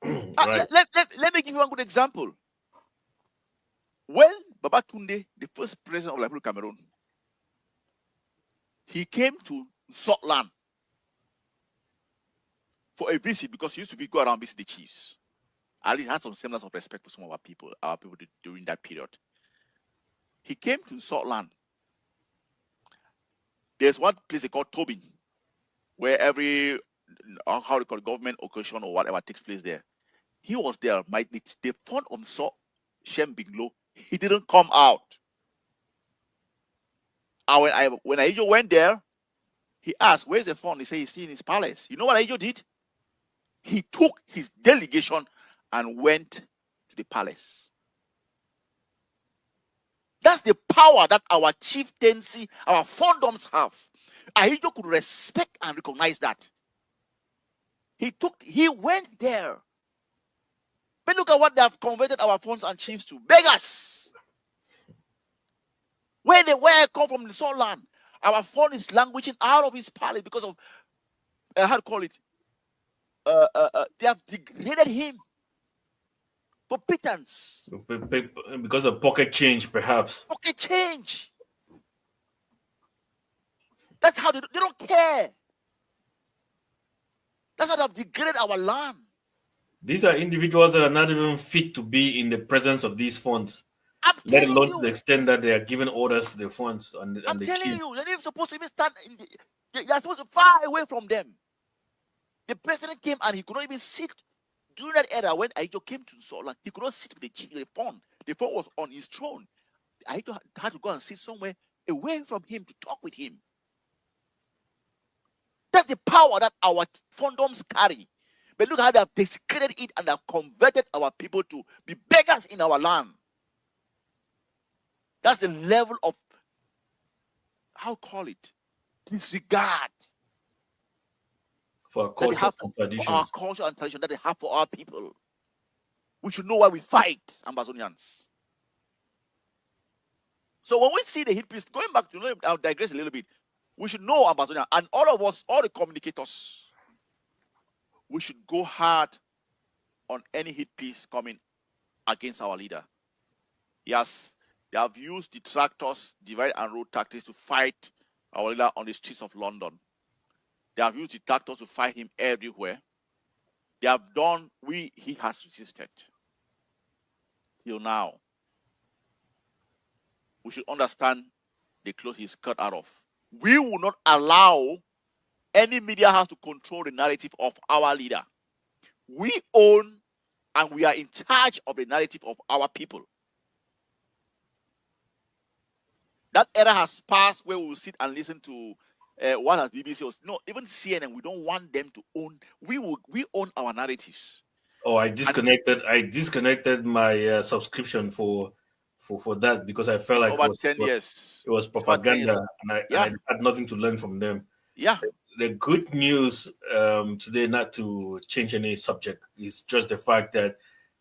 S3: Right.
S2: Let me give you one good example. When Baba Tunde, the first president of the Republic of Cameroon, he came to Scotland for a visit because he used to go around visit the chiefs. At least had some semblance of respect for some of our people during that period. He came to Scotland. There's one place they call Tobin, where every how they call it, government occasion or whatever takes place there. He was there. The font of Shem Biglow, he didn't come out. And when Ayo went there, he asked, "Where's the font?" He said, "He's still in his palace." You know what Ayo did? He took his delegation and went to the palace. That's the power that our chieftaincy, our fondoms have. Ayo could respect and recognize that. He went there. But look at what they have converted our fonds and chiefs to. Beggars. Where I come from in the Soul land, our fond is languishing out of his palace because of, how to call it, they have degraded him for pittance.
S3: Because of pocket change, perhaps.
S2: Pocket change. That's how they don't care. That's how they have degraded our land.
S3: These are individuals that are not even fit to be in the presence of these funds. Let alone to the extent that they are giving orders to the funds. I'm
S2: telling you, they're not even supposed to even stand they're supposed to far away from them. The president came and he could not even sit during that era when Aito came to Solan. He could not sit with the fund. The fund was on his throne. Aito had to go and sit somewhere away from him to talk with him. That's the power that our fondoms carry. But look how they have desecrated it and have converted our people to be beggars in our land. That's the level of, how call it, disregard
S3: for our culture and traditions.
S2: For our culture and tradition that they have for our people. We should know why we fight, Ambazonians. So when we see the hit piece, going back to, I'll digress a little bit. We should know Ambazonia, and all of us, all the communicators, we should go hard on any hit piece coming against our leader. Yes, they have used the tractors, divide and rule tactics to fight our leader on the streets of London. They have used the tractors to fight him everywhere. They have done, he has resisted. Till now. We should understand the clothes he's cut out of. We will not allow any media house to control the narrative of our leader. We own and we are in charge of the narrative of our people. That era has passed where we will sit and listen to what has BBC was. No, even CNN, we don't want them to own. We own our narratives.
S3: Oh, I disconnected my subscription for that because I felt like
S2: over 10 years.
S3: It was propaganda, and I had nothing to learn from them.
S2: Yeah.
S3: The good news today, not to change any subject, is just the fact that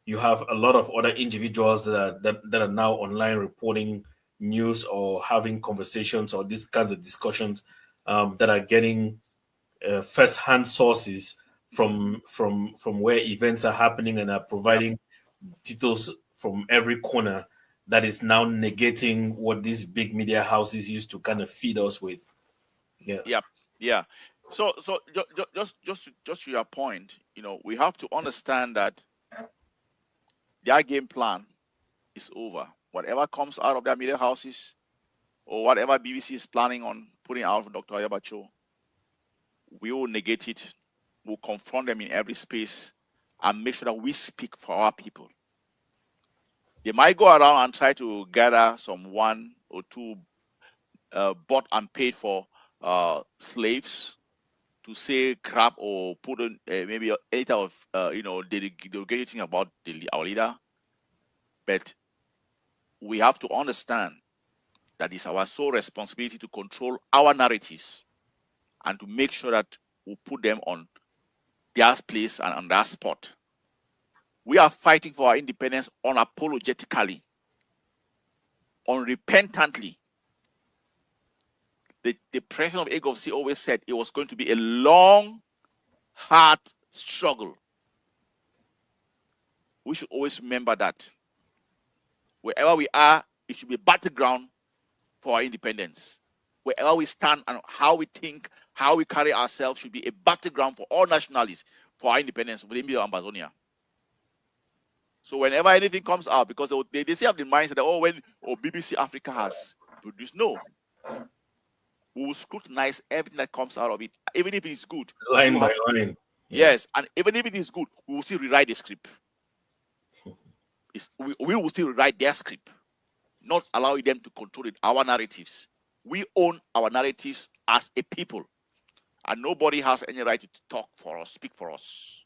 S3: you have a lot of other individuals that are now online reporting news or having conversations or these kinds of discussions that are getting first-hand sources from where events are happening and are providing details from every corner. That is now negating what these big media houses used to kind of feed us with.
S2: Yeah. So just to your point, we have to understand that their game plan is over. Whatever comes out of their media houses or whatever BBC is planning on putting out from Dr. Ayabacho, we will negate it. We'll confront them in every space and make sure that we speak for our people. They might go around and try to gather some 1 or 2 bought and paid for slaves to say crap or put in maybe any type of derogatory thing about our leader. But we have to understand that it's our sole responsibility to control our narratives and to make sure that we put them on their place and on their spot. We are fighting for our independence unapologetically, unrepentantly. The president of AGOC always said it was going to be a long, hard struggle. We should always remember that. Wherever we are, it should be a battleground for our independence. Wherever we stand and how we think, how we carry ourselves should be a battleground for all nationalists for our independence within Ambazonia. So whenever anything comes out, because they say have the mindset that, when BBC Africa has produced, no. We will scrutinize everything that comes out of it, even if it is good.
S3: Line by line.
S2: Yes, and even if it is good, we will still rewrite the script. We will still rewrite their script, not allowing them to control it. Our narratives. We own our narratives as a people, and nobody has any right to talk for us, speak for us.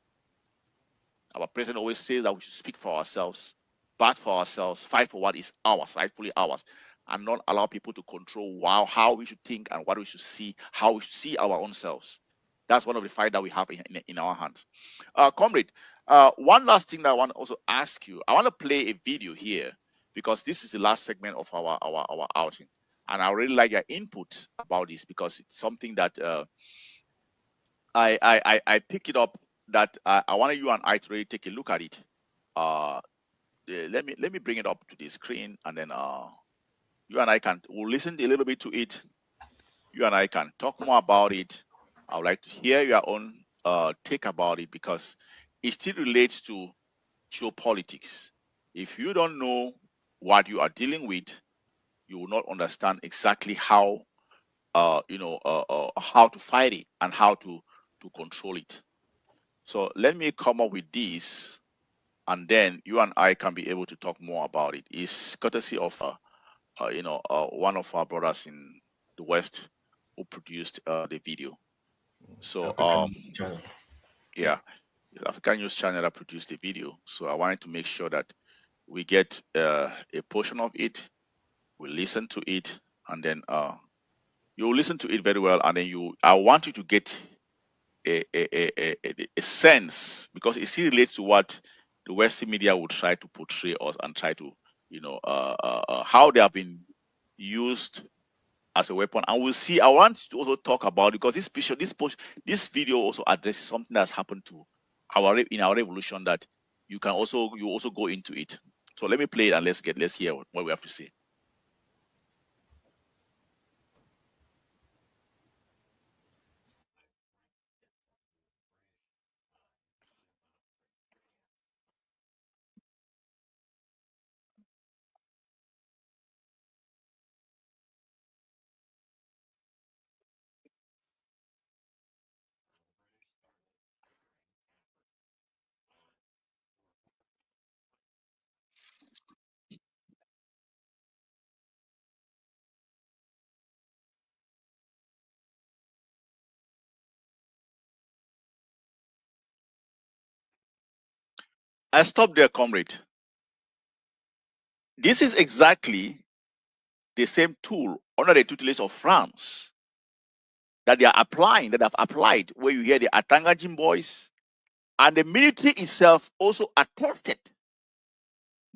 S2: Our president always says that we should speak for ourselves, bat for ourselves, fight for what is ours, rightfully ours, and not allow people to control how we should think and what we should see, how we should see our own selves. That's one of the fight that we have in our hands. Comrade, one last thing that I want to also ask you. I want to play a video here because this is the last segment of our outing. And I really like your input about this because it's something that I pick it up that I want you and I to really take a look at it. Let me bring it up to the screen, and then you and I we'll listen a little bit to it. You and I can talk more about it. I would like to hear your own take about it because it still relates to geopolitics. If you don't know what you are dealing with, you will not understand exactly how how to fight it and how to control it. So let me come up with this, and then you and I can be able to talk more about it. It's courtesy of one of our brothers in the West who produced the video. So yeah, the African News Channel that produced the video. So I wanted to make sure that we get a portion of it, we listen to it, and then you listen to it very well, and then I want you to get a sense, because it still relates to what the Western media would try to portray us and try to, how they have been used as a weapon. And we'll see. I want to also talk about, because this video also addresses something that's happened to in our revolution that you also go into it. So let me play it and let's hear what we have to say. I stop there, comrade. This is exactly the same tool under the tutelage of France that have applied, where you hear the Atangajin boys, and the military itself also attested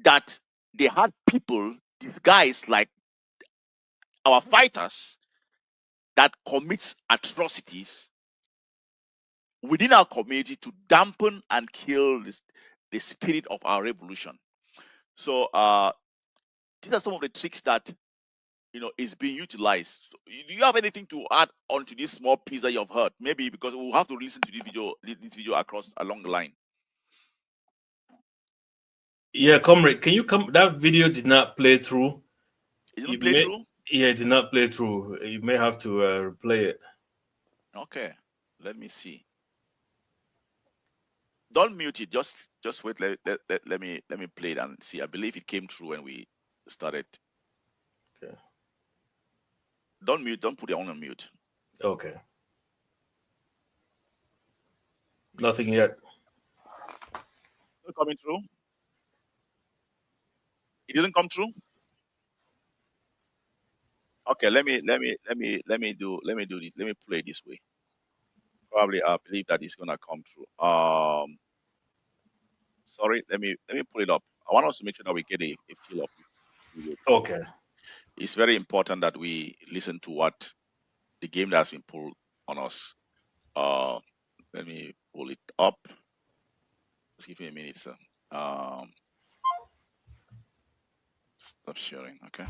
S2: that they had people disguised like our fighters that commits atrocities within our community to dampen and kill the spirit of our revolution. So these are some of the tricks that is being utilized. So, do you have anything to add on to this small piece that you have heard? Maybe because we'll have to listen to this video along the line.
S3: Yeah, comrade, can you come? That video did not play through.
S2: It didn't play through?
S3: Yeah, it did not play through. You may have to replay it.
S2: Okay, let me see. Don't mute it. Just wait. Let me play it and see. I believe it came through when we started.
S3: Okay.
S2: Don't mute. Don't put it on mute.
S3: Okay. Nothing yet.
S2: Not coming through. It didn't come through. Okay, let me do this. Let me play it this way. Probably I believe that it's gonna come through. Sorry, let me pull it up. I want us to make sure that we get a feel of this video.
S3: Okay.
S2: It's very important that we listen to what the game that has been pulled on us. Let me pull it up. Just give me a minute, sir. Stop sharing. Okay.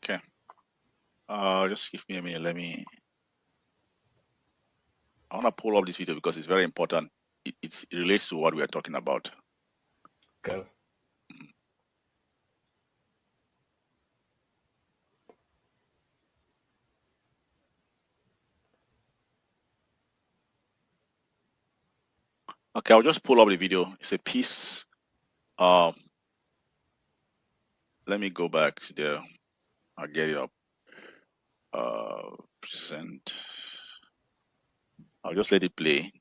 S2: Okay. Just give me a minute. I want to pull up this video because it's very important. It relates to what we are talking about.
S3: Okay.
S2: Okay, I'll just pull up the video. It's a piece. Let me go back to there. I'll get it up. Present. I'll just let it play.